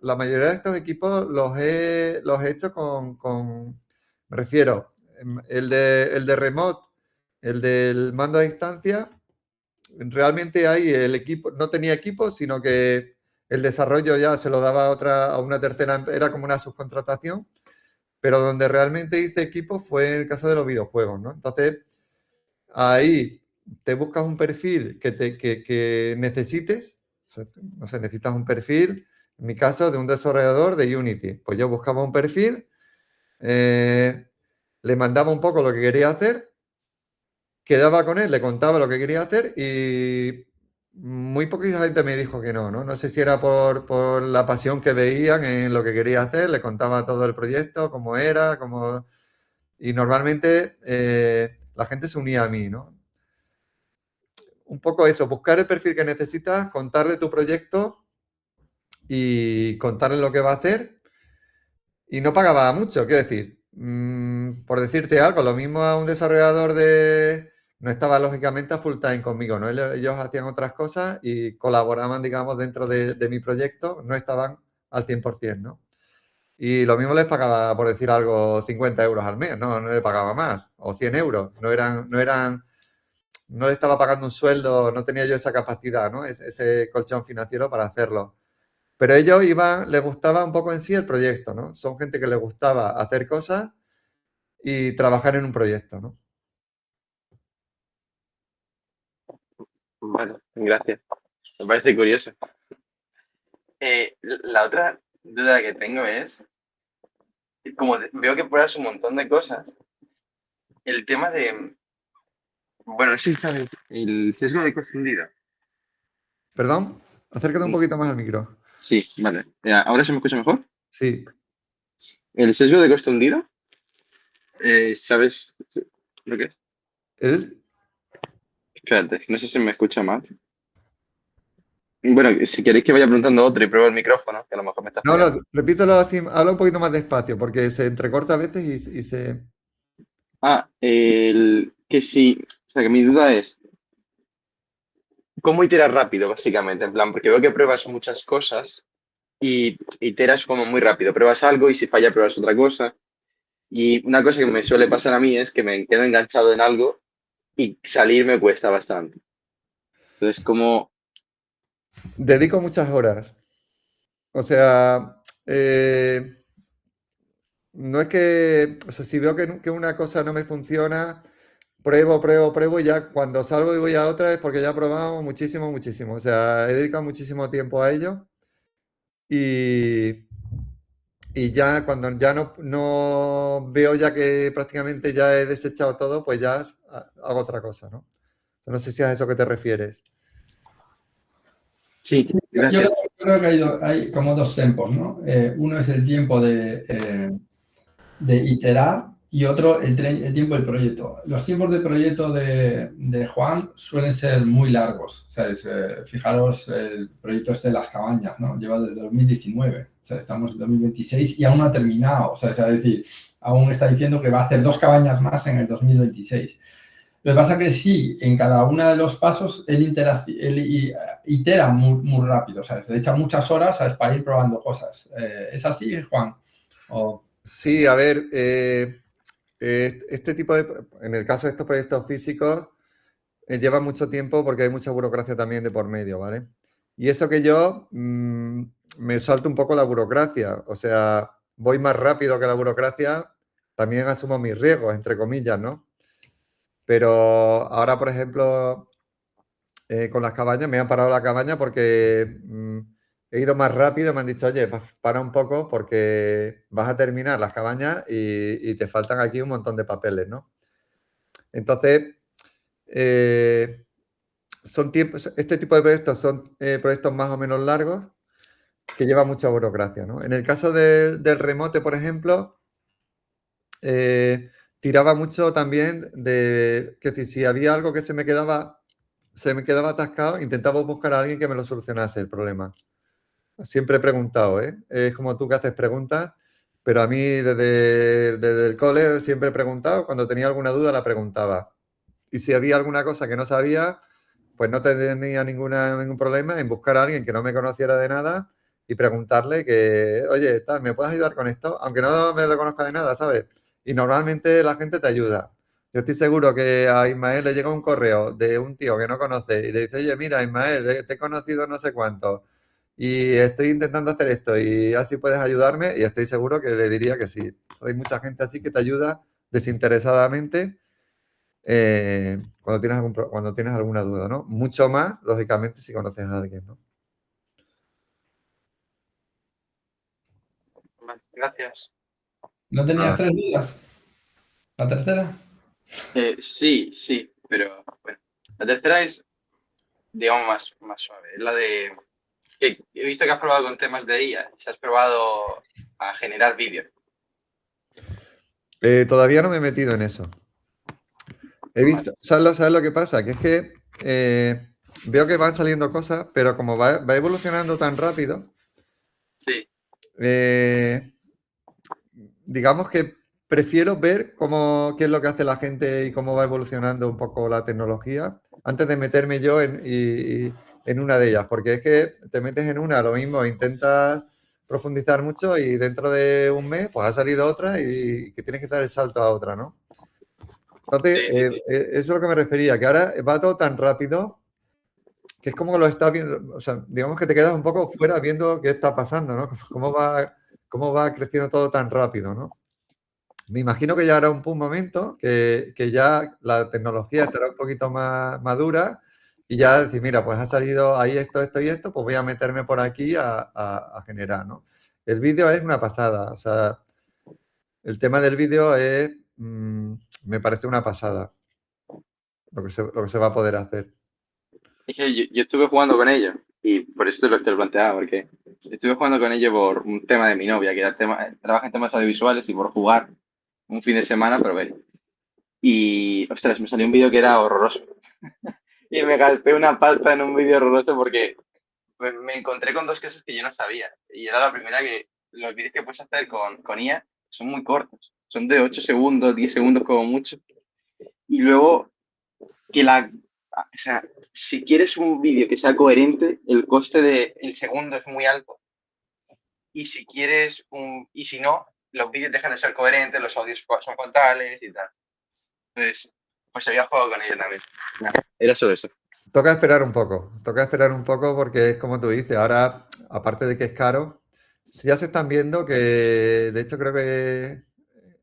la mayoría de estos equipos los he hecho me refiero, el de remote, el del mando a distancia, realmente ahí el equipo, no tenía equipo, sino que el desarrollo ya se lo daba a una tercera, era como una subcontratación, pero donde realmente hice equipo fue en el caso de los videojuegos, ¿no? Entonces, ahí te buscas un perfil que necesites, o sea, no sé, necesitas un perfil, en mi caso, de un desarrollador de Unity. Pues yo buscaba un perfil, le mandaba un poco lo que quería hacer, quedaba con él, le contaba lo que quería hacer y muy poquita gente me dijo que no, ¿no? No sé si era por la pasión que veían en lo que quería hacer, le contaba todo el proyecto, cómo era, y normalmente la gente se unía a mí, ¿no? Un poco eso, buscar el perfil que necesitas, contarle tu proyecto y contarle lo que va a hacer. Y no pagaba mucho, quiero decir, por decirte algo, lo mismo a un desarrollador no estaba lógicamente a full time conmigo, ¿no? Ellos hacían otras cosas y colaboraban, digamos, dentro de mi proyecto, no estaban al 100%, ¿no? Y lo mismo les pagaba, por decir algo, 50 euros al mes, no le pagaba más, o 100 euros, no le estaba pagando un sueldo, no tenía yo esa capacidad, ¿no? Ese colchón financiero para hacerlo. Pero ellos les gustaba un poco en sí el proyecto, ¿no? Son gente que les gustaba hacer cosas y trabajar en un proyecto, ¿no? Vale, gracias. Me parece curioso. La otra duda que tengo es, veo que pruebas un montón de cosas, el tema de, bueno, no sé si sabes, el sesgo de costumbre. ¿Perdón? Acércate un poquito más al micro. Sí, vale. ¿Ahora se me escucha mejor? Sí. El sesgo de coste hundido, ¿sabes lo que es? ¿El? Espérate, no sé si me escucha mal. Bueno, si queréis que vaya preguntando otro y pruebo el micrófono, que a lo mejor me estás No, fallando. repítelo así, habla un poquito más despacio, porque se entrecorta a veces y se... Que sí, o sea, que mi duda es, ¿cómo iterar rápido, básicamente? En plan, porque veo que pruebas muchas cosas y iteras como muy rápido. Pruebas algo y si falla, pruebas otra cosa. Y una cosa que me suele pasar a mí es que me quedo enganchado en algo y salir me cuesta bastante. Entonces, como, Dedico muchas horas. O sea, no es que... O sea, si veo que una cosa no me funciona, pruebo y ya cuando salgo y voy a otra es porque ya he probado muchísimo, muchísimo. O sea, he dedicado muchísimo tiempo a ello y, y ya cuando ya no veo ya que prácticamente ya he desechado todo, pues ya hago otra cosa, ¿no? No sé si a eso que te refieres. sí, Sí, yo gracias. creo que hay como dos tiempos, ¿no? Uno es el tiempo de iterar y otro el tiempo del proyecto. Los tiempos de proyecto de Juan suelen ser muy largos. ¿Sabes? Fijaros, el proyecto este de las cabañas, ¿no? Lleva desde 2019. O sea, estamos en 2026 y aún no ha terminado. O sea, es decir, aún está diciendo que va a hacer 2 cabañas más en el 2026. Lo que pasa es que sí, en cada uno de los pasos él itera muy rápido, ¿sabes? Le echa muchas horas, ¿sabes? Para ir probando cosas. ¿Es así, Juan? ¿O? Sí, a ver, este tipo en el caso de estos proyectos físicos, lleva mucho tiempo porque hay mucha burocracia también de por medio, ¿vale? Y eso que yo me salto un poco la burocracia, o sea, voy más rápido que la burocracia, también asumo mis riesgos, entre comillas, ¿no? Pero ahora, por ejemplo, con las cabañas, me han parado la cabaña porque he ido más rápido, me han dicho, oye, para un poco porque vas a terminar las cabañas y te faltan aquí un montón de papeles, ¿no? Entonces, este tipo de proyectos son proyectos más o menos largos que llevan mucha burocracia, ¿no? En el caso del remote, por ejemplo, tiraba mucho también que si había algo que se me quedaba atascado, intentaba buscar a alguien que me lo solucionase el problema. Siempre he preguntado, ¿eh? Es como tú que haces preguntas, pero a mí desde el cole siempre he preguntado, cuando tenía alguna duda la preguntaba. Y si había alguna cosa que no sabía, pues no tenía ningún problema en buscar a alguien que no me conociera de nada y preguntarle que, oye, tal, ¿me puedes ayudar con esto? Aunque no me lo conozca de nada, ¿sabes? Y normalmente la gente te ayuda. Yo estoy seguro que a Ismael le llega un correo de un tío que no conoce y le dice, oye, mira, Ismael, te he conocido no sé cuánto y estoy intentando hacer esto y así puedes ayudarme y estoy seguro que le diría que sí. Hay mucha gente así que te ayuda desinteresadamente cuando tienes alguna duda, ¿no? Mucho más, lógicamente, si conoces a alguien, ¿no? Vale, gracias. ¿No tenías Nada. 3 dudas? ¿La tercera? Sí, pero bueno. La tercera es, digamos, más suave. Es la de, que he visto que has probado con temas de IA, si has probado a generar vídeos. Todavía no me he metido en eso. He visto, ¿sabes lo que pasa? Que es que veo que van saliendo cosas, pero como va evolucionando tan rápido, Sí, eh, digamos que prefiero ver qué es lo que hace la gente y cómo va evolucionando un poco la tecnología antes de meterme yo en una de ellas, porque es que te metes en una, lo mismo, intentas profundizar mucho y dentro de un mes pues ha salido otra y que tienes que dar el salto a otra, ¿no? Entonces, sí. eso es lo que me refería, que ahora va todo tan rápido que es como que lo estás viendo, o sea, digamos que te quedas un poco fuera viendo qué está pasando, ¿no? Cómo va creciendo todo tan rápido, ¿no? Me imagino que ya habrá un momento que ya la tecnología estará un poquito más madura y ya decir, mira, pues ha salido ahí esto, esto y esto, pues voy a meterme por aquí a generar, ¿no? El vídeo es una pasada, o sea, el tema del vídeo es, me parece una pasada lo que se va a poder hacer. Es que yo estuve jugando con ellos y por eso te lo planteaba, porque estuve jugando con ellos por un tema de mi novia, que era trabaja en temas audiovisuales y por jugar un fin de semana probé. Y, ostras, me salió un vídeo que era horroroso. Y me gasté una pasta en un vídeo horroroso porque me encontré con dos cosas que yo no sabía. Y era la primera que los vídeos que puedes hacer con IA son muy cortos. Son de 8 segundos, 10 segundos como mucho. Y luego que o sea, si quieres un vídeo que sea coherente, el coste del segundo es muy alto. Y si no, los vídeos dejan de ser coherentes, los audios son fatales y tal. Entonces, pues había jugado con ello también. Era solo eso. Toca esperar un poco porque es como tú dices, ahora, aparte de que es caro, ya se están viendo que, de hecho creo que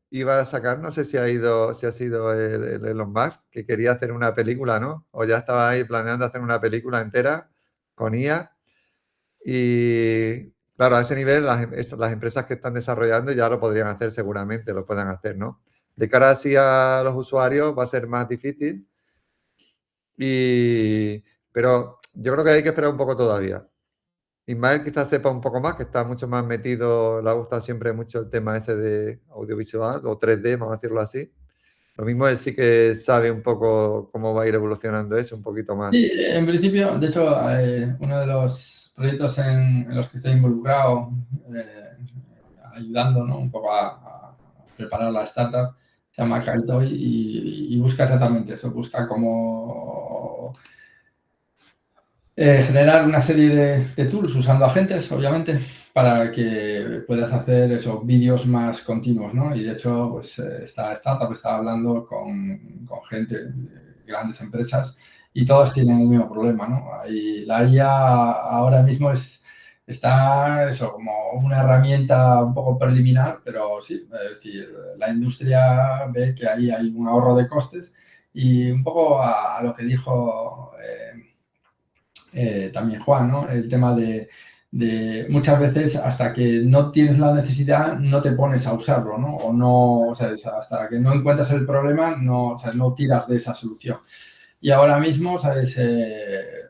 iba a sacar, no sé si ha sido el Elon Musk, que quería hacer una película, ¿no? O ya estaba ahí planeando hacer una película entera con IA. Y claro, a ese nivel las empresas que están desarrollando ya lo podrían hacer seguramente, lo puedan hacer, ¿no? De cara así a los usuarios va a ser más difícil. Pero yo creo que hay que esperar un poco todavía. Ismael quizás sepa un poco más, que está mucho más metido, le ha gustado siempre mucho el tema ese de audiovisual o 3D, vamos a decirlo así. Lo mismo él sí que sabe un poco cómo va a ir evolucionando eso, un poquito más. Sí, en principio, de hecho, uno de los proyectos en los que estoy involucrado, ayudando, ¿no?, un poco a preparar la startup, se llama Kaitoy y busca exactamente eso, busca cómo generar una serie de tools usando agentes, obviamente, para que puedas hacer esos vídeos más continuos, ¿no? Y de hecho, pues esta startup está hablando con gente, grandes empresas, y todos tienen el mismo problema, ¿no? Y la IA ahora mismo está eso, como una herramienta un poco preliminar, pero sí, es decir, la industria ve que ahí hay un ahorro de costes y un poco a lo que dijo también Juan, ¿no? El tema de muchas veces hasta que no tienes la necesidad no te pones a usarlo, ¿no? O sea, hasta que no encuentras el problema no, o sea, no tiras de esa solución. Y ahora mismo, ¿sabes?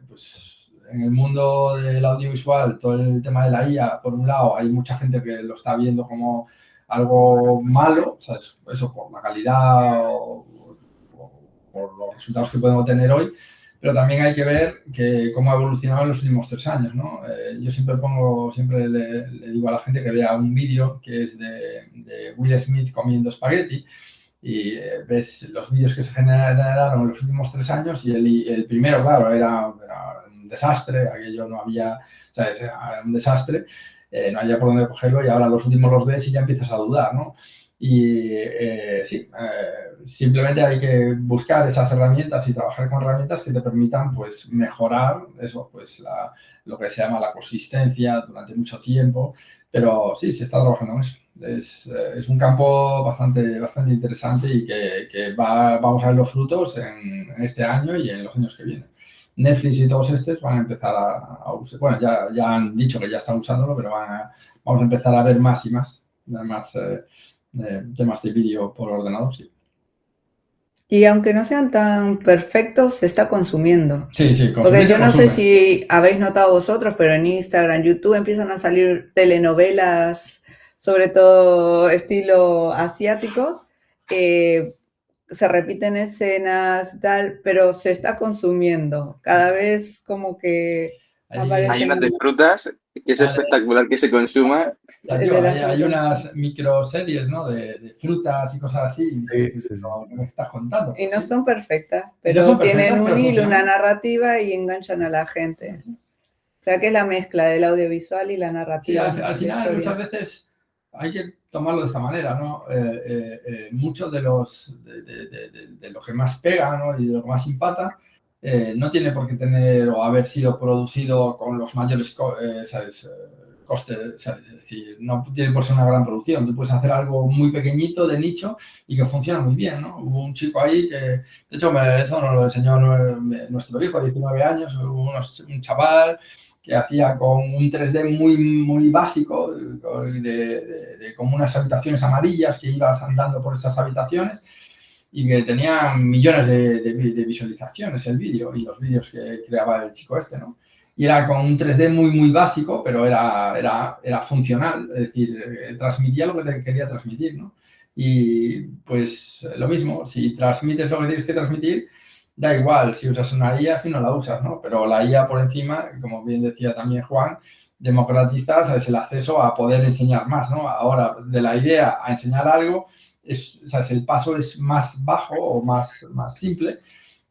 Pues en el mundo del audiovisual, todo el tema de la IA, por un lado, hay mucha gente que lo está viendo como algo malo, o sea, eso por la calidad o por los resultados que podemos tener hoy, pero también hay que ver cómo ha evolucionado en los últimos 3 años, ¿no? Yo siempre le digo a la gente que vea un vídeo que es de Will Smith comiendo espagueti y ves los vídeos que se generaron en los últimos 3 años y el primero, claro, era un desastre, aquello no había, ¿sabes? Era un desastre, no había por dónde cogerlo y ahora los últimos los ves y ya empiezas a dudar, ¿no? Y sí, simplemente hay que buscar esas herramientas y trabajar con herramientas que te permitan, pues, mejorar eso, pues, lo que se llama la consistencia durante mucho tiempo. Pero sí, se está trabajando en eso. Es un campo bastante interesante y que vamos a ver los frutos en este año y en los años que vienen. Netflix y todos estos van a empezar a usar, bueno, ya han dicho que ya están usándolo, pero vamos a empezar a ver más y más temas de vídeo por ordenador, sí. Y aunque no sean tan perfectos, se está consumiendo. Sí, porque yo no sé si habéis notado vosotros, pero en Instagram, YouTube empiezan a salir telenovelas, sobre todo estilo asiáticos, se repiten escenas, tal, pero se está consumiendo. Cada vez como que hay unas de frutas que es espectacular que se consuma. Hay unas microseries, ¿no? De frutas y cosas así. Sí. Lo que me estás contando. Y no son perfectas, pero tienen un hilo, una narrativa y enganchan a la gente. O sea que es la mezcla del audiovisual y la narrativa. Sí, al final muchas veces hay que tomarlo de esta manera, ¿no? Mucho de lo que más pega, ¿no?, y de lo que más impacta no tiene por qué tener o haber sido producido con los mayores costes, ¿sabes? Es decir, no tiene por ser una gran producción. Tú puedes hacer algo muy pequeñito, de nicho, y que funciona muy bien, ¿no? Hubo un chico ahí que, de hecho, eso nos lo enseñó nuestro hijo, 19 años, un chaval que hacía con un 3D muy básico, como unas habitaciones amarillas que ibas andando por esas habitaciones y que tenía millones de visualizaciones el vídeo y los vídeos que creaba el chico este, ¿no? Y era con un 3D muy básico, pero era funcional, es decir, transmitía lo que te quería transmitir, ¿no? Y pues lo mismo, si transmites lo que tienes que transmitir, da igual si usas una IA, si no la usas, ¿no? Pero la IA por encima, como bien decía también Juan, democratiza, ¿sabes?, el acceso a poder enseñar más, ¿no? Ahora, de la idea a enseñar algo, ¿sabes?, el paso es más bajo o más simple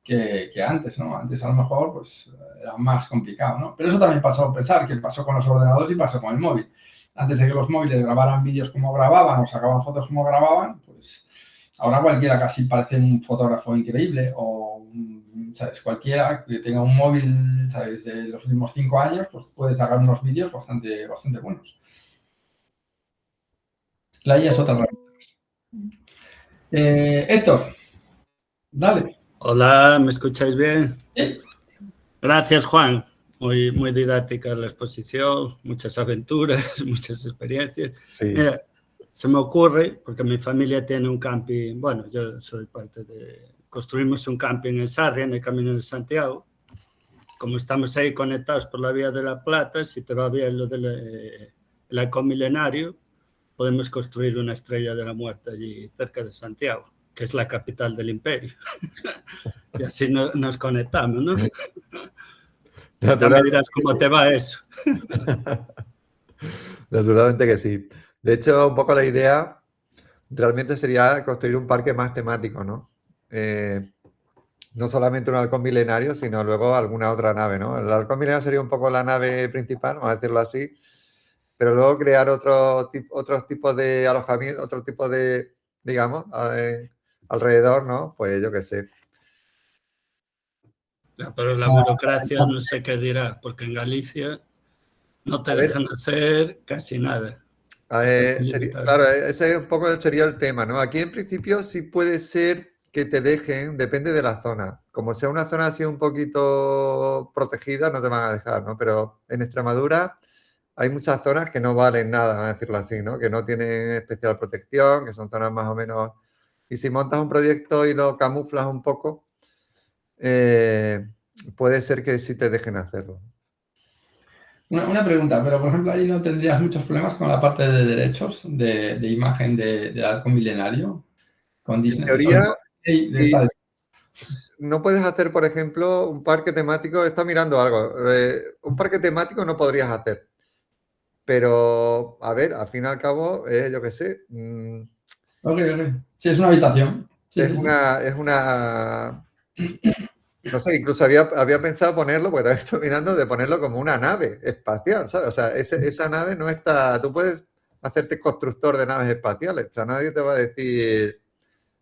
que antes, ¿no? Antes a lo mejor pues era más complicado, ¿no? Pero eso también pasó, pensar que pasó con los ordenadores y pasó con el móvil. Antes de que los móviles grabaran vídeos como grababan o sacaban fotos como grababan, pues ahora cualquiera casi parece un fotógrafo increíble o, ¿sabes?, cualquiera que tenga un móvil, ¿sabes?, de los últimos 5 años, pues puede sacar unos vídeos bastante buenos. La IA es otra herramienta. Héctor, dale. Hola, ¿me escucháis bien? Sí. Gracias, Juan. Muy didáctica la exposición, muchas aventuras, muchas experiencias. Sí. Mira, se me ocurre, porque mi familia tiene un camping, bueno, yo soy parte de... Construimos un camping en Sarria, en el Camino de Santiago. Como estamos ahí conectados por la Vía de la Plata, si te va bien lo del halcón milenario, podemos construir una estrella de la muerte allí cerca de Santiago, que es la capital del imperio. Y así nos conectamos, ¿no? Ya me dirás cómo te va eso. Naturalmente que sí. De hecho, un poco la idea realmente sería construir un parque más temático, ¿no? No solamente un halcón milenario, sino luego alguna otra nave, ¿no? El halcón milenario sería un poco la nave principal, vamos a decirlo así, pero luego crear otros tipos de alojamiento, otro tipo de, digamos, alrededor, ¿no? Pues yo qué sé. Pero la burocracia no sé qué dirá, porque en Galicia no te dejan hacer casi nada. Claro, ese es un poco sería el tema, ¿no? Aquí en principio sí puede ser que te dejen, depende de la zona. Como sea una zona así un poquito protegida, no te van a dejar, ¿no? Pero en Extremadura hay muchas zonas que no valen nada, vamos a decirlo así, ¿no? Que no tienen especial protección, que son zonas más o menos... Y si montas un proyecto y lo camuflas un poco, puede ser que sí te dejen hacerlo. Una pregunta, pero por ejemplo ahí no tendrías muchos problemas con la parte de derechos de imagen del halcón milenario con Disney. En teoría, sí, no puedes hacer, por ejemplo, un parque temático, está mirando algo, un parque temático no podrías hacer, pero a ver, al fin y al cabo, yo qué sé. Ok. Sí, es una habitación. Sí, es una... No sé, incluso había pensado ponerlo, porque también estoy mirando, de ponerlo como una nave espacial, ¿sabes? O sea, esa nave no está... Tú puedes hacerte constructor de naves espaciales, o sea, nadie te va a decir,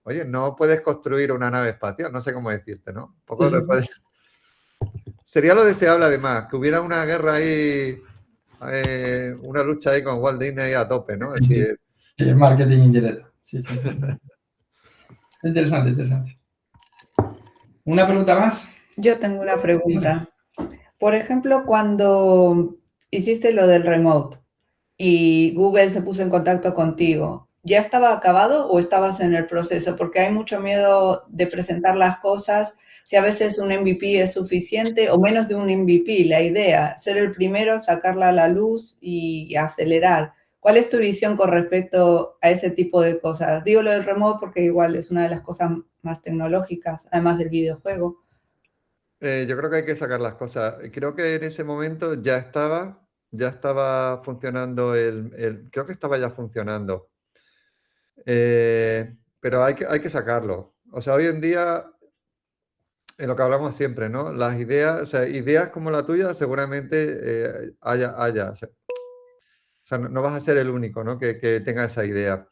oye, no puedes construir una nave espacial, no sé cómo decirte, ¿no? Un poco Sería lo deseable, además, que hubiera una guerra ahí, una lucha ahí con Walt Disney a tope, ¿no? Es decir... Sí, marketing indirecto. Sí. Interesante. ¿Una pregunta más? Yo tengo una pregunta. Por ejemplo, cuando hiciste lo del remote y Google se puso en contacto contigo, ¿ya estaba acabado o estabas en el proceso? Porque hay mucho miedo de presentar las cosas, si a veces un MVP es suficiente o menos de un MVP, la idea, ser el primero, sacarla a la luz y acelerar. ¿Cuál es tu visión con respecto a ese tipo de cosas? Digo lo del remote porque igual es una de las cosas más tecnológicas, además del videojuego. Yo creo que hay que sacar las cosas. Creo que en ese momento ya estaba funcionando creo que estaba ya funcionando. Pero hay que sacarlo. O sea, hoy en día, en lo que hablamos siempre, ¿no? Las ideas, o sea, ideas como la tuya seguramente haya. O sea, no vas a ser el único, ¿no? Que tenga esa idea.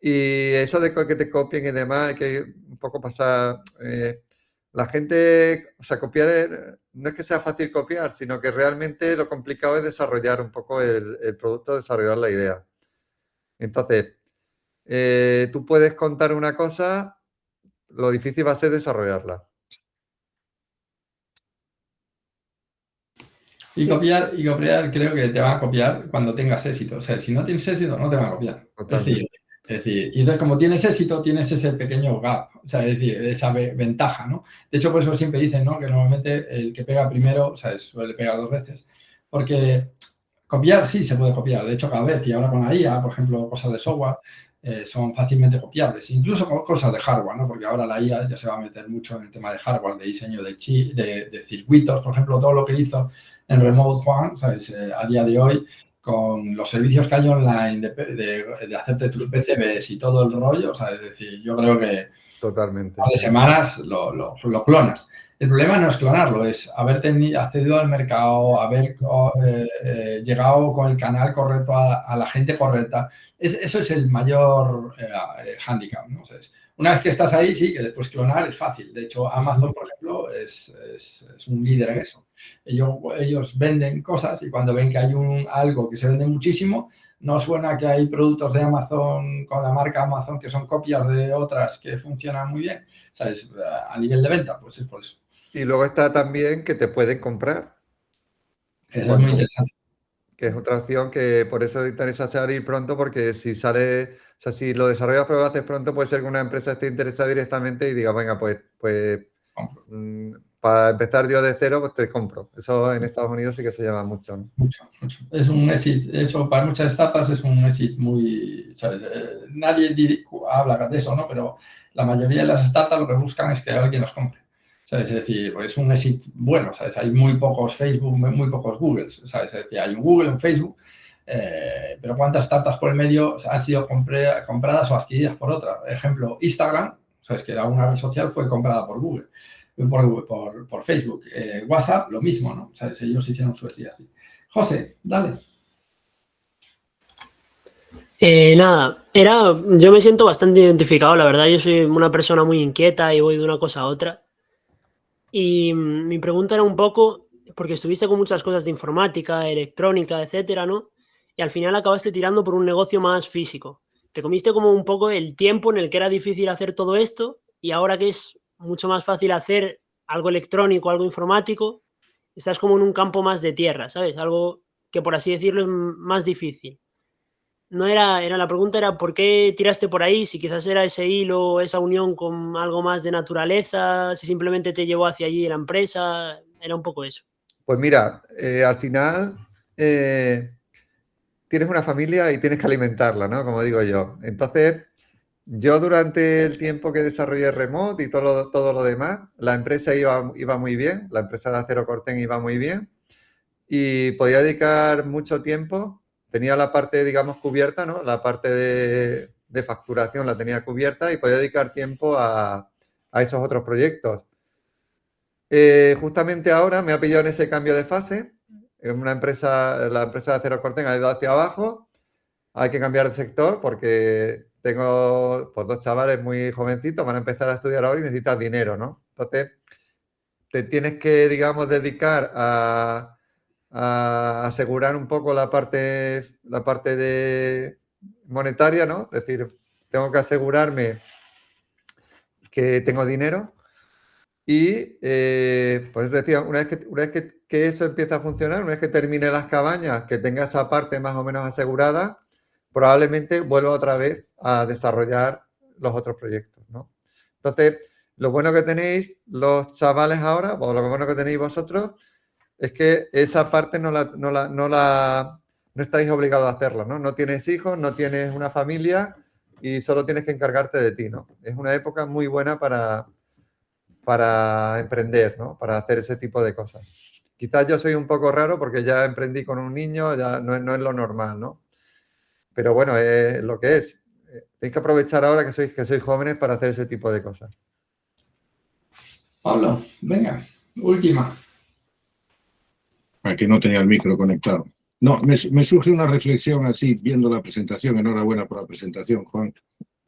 Y eso de que te copien y demás, hay que un poco pasar... la gente, o sea, copiar, no es que sea fácil copiar, sino que realmente lo complicado es desarrollar un poco el producto, desarrollar la idea. Entonces, tú puedes contar una cosa, lo difícil va a ser desarrollarla. Y copiar, creo que te van a copiar cuando tengas éxito. O sea, si no tienes éxito, no te van a copiar. Es decir, y entonces como tienes éxito, tienes ese pequeño gap, o sea, es decir, esa ventaja, ¿no? De hecho, por eso siempre dicen, ¿no? Que normalmente el que pega primero, o sea, suele pegar 2 veces. Porque copiar sí se puede copiar. De hecho, cada vez, y ahora con la IA, por ejemplo, cosas de software, son fácilmente copiables. Incluso con cosas de hardware, ¿no? Porque ahora la IA ya se va a meter mucho en el tema de hardware, de diseño de circuitos, por ejemplo, todo lo que hizo en Remote Juan, ¿sabes? A día de hoy, con los servicios que hay online de hacerte tus PCBs y todo el rollo, o sea, es decir, yo creo que Totalmente. de semanas lo clonas. El problema no es clonarlo, es haber accedido al mercado, haber llegado con el canal correcto a la gente correcta. Eso es el mayor hándicap, ¿no? O sea, una vez que estás ahí, sí, que después clonar es fácil. De hecho, Amazon, por ejemplo, es un líder en eso. Ellos venden cosas y cuando ven que hay algo que se vende muchísimo, no suena que hay productos de Amazon con la marca Amazon que son copias de otras que funcionan muy bien. ¿Sabes? A nivel de venta, pues es por eso. Y luego está también que te pueden comprar. Eso es muy interesante. Que es otra opción que por eso interesa salir pronto, porque si sale, o sea, si lo desarrollas pero lo haces pronto, puede ser que una empresa esté interesada directamente y diga, venga, pues para empezar yo de cero, pues te compro. Eso en Estados Unidos sí que se lleva mucho, ¿no? Mucho. Es un éxito, eso para muchas startups es un éxito muy... ¿sabes? Nadie habla de eso, ¿no? Pero la mayoría de las startups lo que buscan es que alguien los compre. ¿Sabes? Es decir, es un éxito bueno, ¿sabes? Hay muy pocos Facebook, muy pocos Google, ¿sabes? Es decir, hay un Google, un Facebook, pero ¿cuántas startups por el medio han sido compradas o adquiridas por otra? Ejemplo, Instagram, ¿sabes? Que era una red social, fue comprada por Google, por Facebook. WhatsApp, lo mismo, ¿no? ¿Sabes? Ellos hicieron su estilo así. José, dale. Nada, yo me siento bastante identificado, la verdad. Yo soy una persona muy inquieta y voy de una cosa a otra. Y mi pregunta era un poco, porque estuviste con muchas cosas de informática, electrónica, etcétera, ¿no? Y al final acabaste tirando por un negocio más físico. Te comiste como un poco el tiempo en el que era difícil hacer todo esto y ahora que es mucho más fácil hacer algo electrónico, algo informático, estás como en un campo más de tierra, ¿sabes? Algo que por así decirlo es más difícil. La pregunta era ¿por qué tiraste por ahí? Si quizás era ese hilo, esa unión con algo más de naturaleza, si simplemente te llevó hacia allí la empresa, era un poco eso. Pues mira, al final tienes una familia y tienes que alimentarla, ¿no? Como digo yo. Entonces, yo durante el tiempo que desarrollé Remote y todo lo demás, la empresa iba muy bien, la empresa de Acero Corten iba muy bien y podía dedicar mucho tiempo. Tenía la parte, digamos, cubierta, ¿no? La parte de facturación la tenía cubierta y podía dedicar tiempo a esos otros proyectos. Justamente ahora me ha pillado en ese cambio de fase. En la empresa de Acero Corten ha ido hacia abajo. Hay que cambiar de sector porque tengo pues, 2 chavales muy jovencitos, van a empezar a estudiar ahora y necesitas dinero, ¿no? Entonces, te tienes que, digamos, dedicar a asegurar un poco la parte de monetaria, ¿no? Es decir, tengo que asegurarme que tengo dinero y, pues decía, una vez que eso empieza a funcionar, una vez que termine las cabañas, que tenga esa parte más o menos asegurada, probablemente vuelva otra vez a desarrollar los otros proyectos, ¿no? Entonces, lo bueno que tenéis los chavales ahora, o lo bueno que tenéis vosotros, es que esa parte no estáis obligados a hacerla, ¿no? No tienes hijos, no tienes una familia y solo tienes que encargarte de ti, ¿no? Es una época muy buena para emprender, ¿no? Para hacer ese tipo de cosas. Quizás yo soy un poco raro porque ya emprendí con un niño, ya no es lo normal, ¿no? Pero bueno, es lo que es. Tenéis que aprovechar ahora que sois jóvenes para hacer ese tipo de cosas. Pablo, venga, última. Que no tenía el micro conectado. No, me surge una reflexión así, viendo la presentación. Enhorabuena por la presentación, Juan,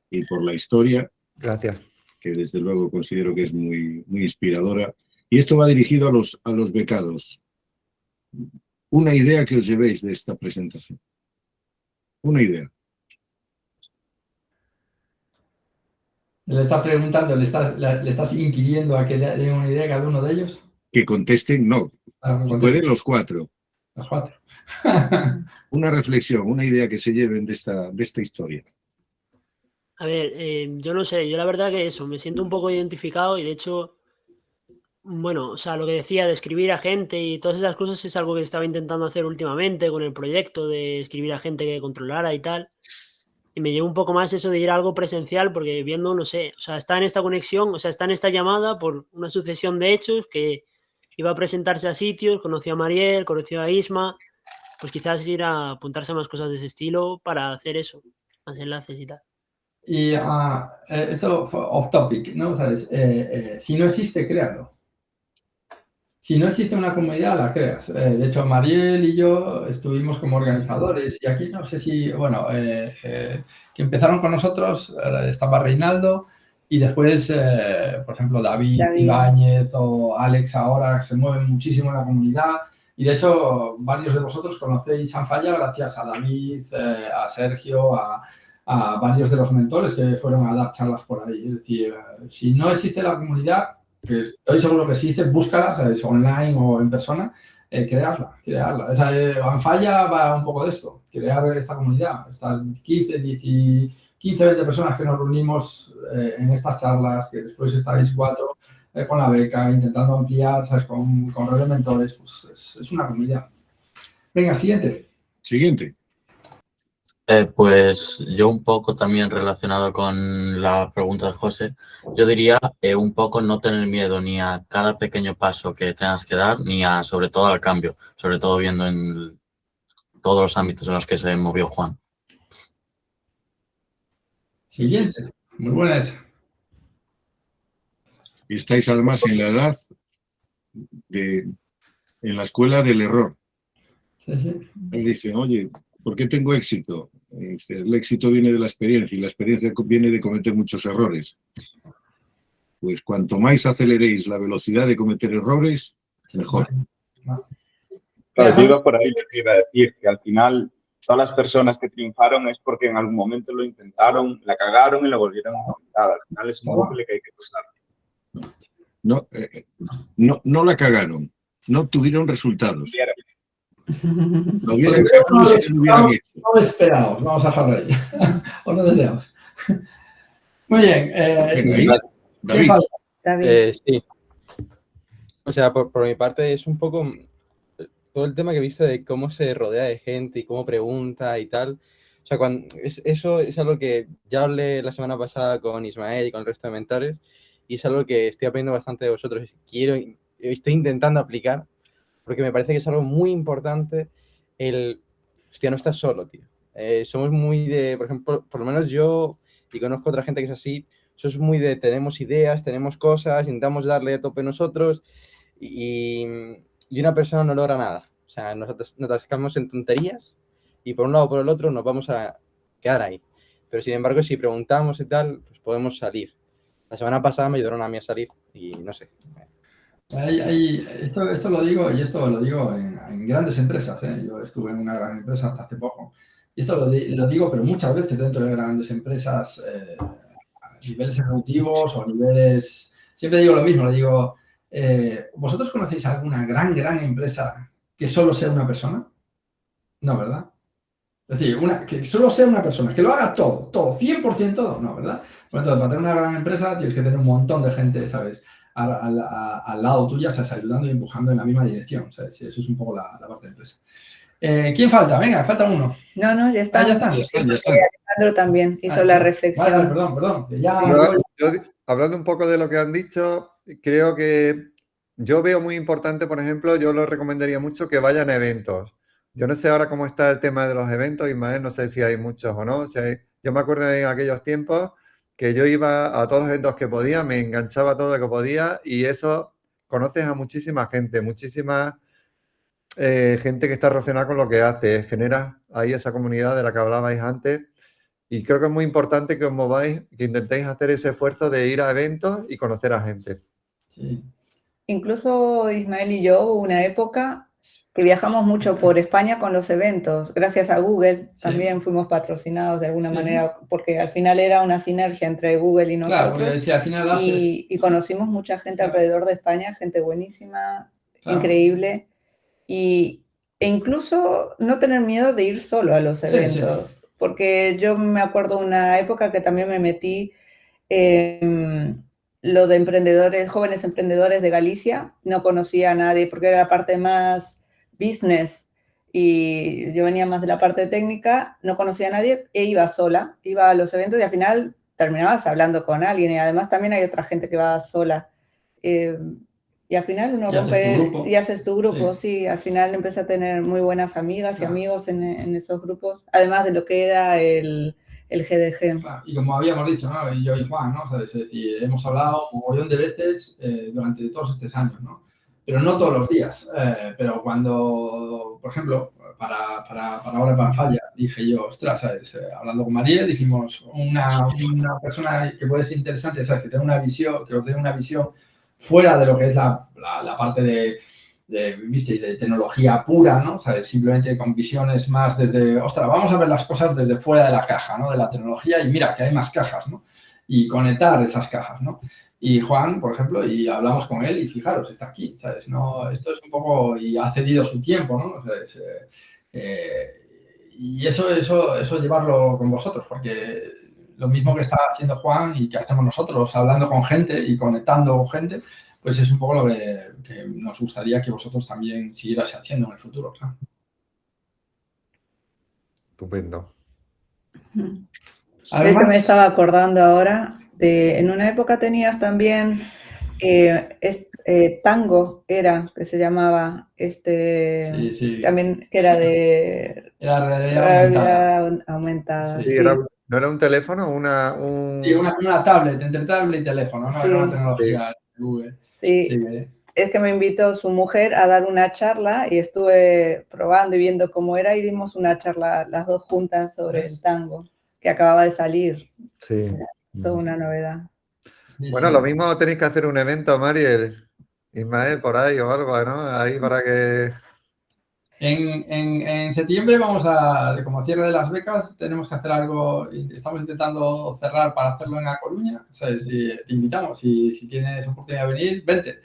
y por la historia. Gracias. que desde luego considero que es muy, muy inspiradora. Y esto va dirigido a los becados. Una idea que os llevéis de esta presentación. Una idea. Le estás preguntando, le estás inquiriendo a que den una idea cada uno de ellos. Que contesten, no. Si pueden los 4. Los 4. Una reflexión, una idea que se lleven de esta historia. A ver, yo no sé, yo la verdad que eso, me siento un poco identificado y de hecho, bueno, o sea, lo que decía de escribir a gente y todas esas cosas es algo que estaba intentando hacer últimamente con el proyecto de escribir a gente que controlara y tal. Y me llevo un poco más eso de ir a algo presencial porque viendo, no sé, o sea, está en esta conexión, o sea, está en esta llamada por una sucesión de hechos que iba a presentarse a sitios, conoció a Mariel, conoció a Isma, pues quizás ir a apuntarse a más cosas de ese estilo para hacer eso, más enlaces y tal. Y esto off topic, ¿no? ¿Sabes? Si no existe, créalo. Si no existe una comunidad, la creas. De hecho, Mariel y yo estuvimos como organizadores y aquí no sé si, bueno, que empezaron con nosotros, estaba Reinaldo y después, por ejemplo, David Ibáñez o Alex ahora se mueven muchísimo en la comunidad y de hecho varios de vosotros conocéis Sanfalla gracias a David, a Sergio, a varios de los mentores que fueron a dar charlas por ahí. Es decir, si no existe la comunidad, que estoy seguro que existe, búscala, ¿sabes? Online o en persona, crearla. Sanfalla va un poco de esto, crear esta comunidad, estas 15, 20 personas que nos reunimos en estas charlas, que después estáis 4 con la beca, intentando ampliar, ¿sabes? Con red de mentores, pues es una comunidad. Venga, siguiente. Siguiente. Pues yo un poco también relacionado con la pregunta de José, yo diría un poco no tener miedo ni a cada pequeño paso que tengas que dar, ni a sobre todo al cambio, sobre todo viendo en todos los ámbitos en los que se movió Juan. Siguiente, muy buena esa. Estáis además en la edad en la escuela del error. Sí, sí. Él dice, oye, ¿por qué tengo éxito? El éxito viene de la experiencia y la experiencia viene de cometer muchos errores. Pues cuanto más aceleréis la velocidad de cometer errores, mejor. Claro, yo iba por ahí, lo que iba a decir, que al final todas las personas que triunfaron es porque en algún momento lo intentaron, la cagaron y lo volvieron a intentar. Al final es un bucle que hay que cruzar. No la cagaron, no obtuvieron resultados. Lo hubieran no lo esperamos, vamos a dejarlo ahí. O no deseamos. Muy bien. David. Sí. O sea, por mi parte es un poco todo el tema que he visto de cómo se rodea de gente y cómo pregunta y tal. O sea, eso es algo que ya hablé la semana pasada con Ismael y con el resto de mentores y es algo que estoy aprendiendo bastante de vosotros. Estoy intentando aplicar porque me parece que es algo muy importante hostia, no estás solo, tío. Somos muy de, por ejemplo, por lo menos yo y conozco otra gente que es así, somos muy de tenemos ideas, tenemos cosas, intentamos darle a tope nosotros y una persona no logra nada. O sea, nos atascamos en tonterías y por un lado o por el otro nos vamos a quedar ahí. Pero sin embargo, si preguntamos y tal, pues podemos salir. La semana pasada me ayudaron a mí a salir y no sé. Esto lo digo en grandes empresas. Yo estuve en una gran empresa hasta hace poco. Y esto lo digo, pero muchas veces dentro de grandes empresas, a niveles ejecutivos o a niveles... Siempre digo lo mismo, le digo, ¿vosotros conocéis alguna gran empresa que solo sea una persona? No, ¿verdad? Es decir, que solo sea una persona, que lo haga todo, 100% todo, no, ¿verdad? Por entonces, para tener una gran empresa tienes que tener un montón de gente, ¿sabes? Al lado tuya, ¿sabes? Ayudando y empujando en la misma dirección, ¿sabes? Eso es un poco la parte de empresa. ¿Quién falta? Venga, falta uno. No, ya está. Ya está. Alejandro también hizo la reflexión. Vale, perdón. Yo, hablando un poco de lo que han dicho, creo que yo veo muy importante, por ejemplo, yo lo recomendaría mucho que vayan a eventos. Yo no sé ahora cómo está el tema de los eventos, Ismael, no sé si hay muchos o no. Yo me acuerdo en aquellos tiempos que yo iba a todos los eventos que podía, me enganchaba todo lo que podía y eso, conoces a muchísima gente, gente que está relacionada con lo que hace, generas ahí esa comunidad de la que hablabais antes Y creo que es muy importante que os mováis, que intentéis hacer ese esfuerzo de ir a eventos y conocer a gente. Sí. Incluso Ismael y yo hubo una época que viajamos mucho por España con los eventos. Gracias a Google también fuimos patrocinados de alguna manera, porque al final era una sinergia entre Google y nosotros. Claro, porque si al final haces... y conocimos mucha gente alrededor de España, gente buenísima, increíble. E incluso no tener miedo de ir solo a los eventos. Porque yo me acuerdo una época que también me metí en lo de emprendedores, jóvenes emprendedores de Galicia. No conocía a nadie porque era la parte más business y yo venía más de la parte técnica, no conocía a nadie e iba sola, iba a los eventos y al final terminabas hablando con alguien y además también hay otra gente que va sola. Y al final uno rompe y haces tu grupo, sí, al final empecé a tener muy buenas amigas y amigos en esos grupos, además de lo que era el GDG. Claro, y como habíamos dicho, ¿no? Y yo y Juan, ¿no? ¿Sabes? Es decir, hemos hablado un montón de veces durante todos estos años, ¿no? Pero no todos los días. Pero cuando, por ejemplo, para ahora para Falla, dije yo, ostras, ¿sabes? Hablando con María, dijimos, una persona que puede ser interesante, ¿sabes? Que tenga una visión, que os dé una visión fuera de lo que es la parte de tecnología pura, ¿no? O sea, simplemente con visiones más desde, ostras, vamos a ver las cosas desde fuera de la caja, ¿no? De la tecnología y mira que hay más cajas, ¿no? Y conectar esas cajas, ¿no? Y Juan, por ejemplo, y hablamos con él y fijaros, está aquí, ¿sabes? No, esto es un poco, y ha cedido su tiempo, ¿no? ¿Sabes? Y eso llevarlo con vosotros, porque lo mismo que está haciendo Juan y que hacemos nosotros, hablando con gente y conectando con gente, pues es un poco lo que nos gustaría que vosotros también siguierais haciendo en el futuro, claro. Estupendo. De hecho, me estaba acordando ahora en una época tenías también Tango, que se llamaba, también que era de realidad aumentada. Sí, ¿no era un teléfono? Sí, una tablet, entre tablet y teléfono, ¿no? Era una tecnología de Google. Sí. Es que me invitó su mujer a dar una charla y estuve probando y viendo cómo era y dimos una charla las dos juntas sobre el tango, que acababa de salir. Sí. Toda una novedad. Bueno, lo mismo tenéis que hacer un evento, Mariel, Ismael, por ahí o algo, ¿no? Ahí para que... En septiembre vamos como cierre de las becas, tenemos que hacer algo, estamos intentando cerrar para hacerlo en La Coruña, ¿sabes? Si te invitamos y si tienes oportunidad de venir, vente.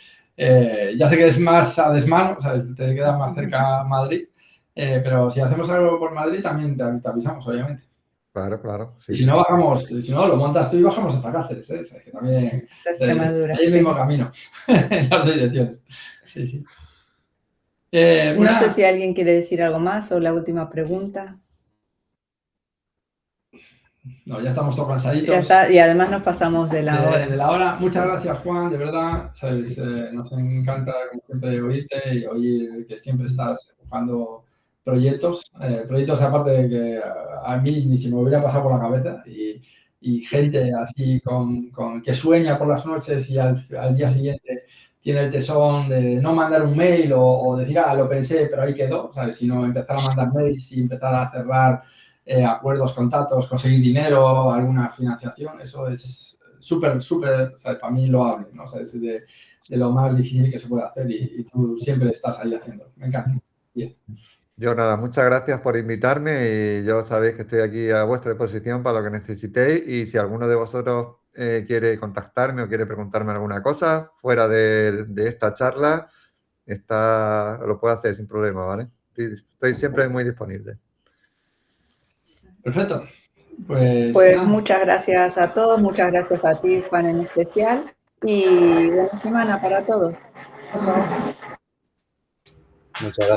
Ya sé que es más a desmano, ¿sabes? Te queda más cerca Madrid, pero si hacemos algo por Madrid también te avisamos, obviamente. Claro. Sí. Y si no, lo montas tú y bajamos hasta Cáceres, ¿eh? O sea, que también Extremadura, hay el mismo camino en las dos direcciones. Sí. No sé si alguien quiere decir algo más o la última pregunta. No, ya estamos todos cansaditos. Ya está, y además nos pasamos de la hora. De la hora. Muchas gracias, Juan, de verdad. ¿Sabes? Nos encanta, como siempre, oírte y oír que siempre estás empujando proyectos. Proyectos aparte de que a mí ni se me hubiera pasado por la cabeza. Y gente así que sueña por las noches y al día siguiente tiene el tesón de no mandar un mail o decir, lo pensé, pero ahí quedó, ¿sabes? Sino empezar a mandar mails y empezar a cerrar acuerdos, contactos, conseguir dinero, alguna financiación. Eso es súper, ¿sabes? Para mí loable, ¿no? ¿Sabes? De lo más difícil que se puede hacer y tú siempre estás ahí haciendo. Me encanta. Yo nada, muchas gracias por invitarme y yo sabéis que estoy aquí a vuestra disposición para lo que necesitéis y si alguno de vosotros quiere contactarme o quiere preguntarme alguna cosa fuera de esta charla, lo puedo hacer sin problema, ¿vale? Estoy siempre muy disponible. Perfecto. Pues muchas gracias a todos, muchas gracias a ti, Juan, en especial, y buena semana para todos. Muchas gracias.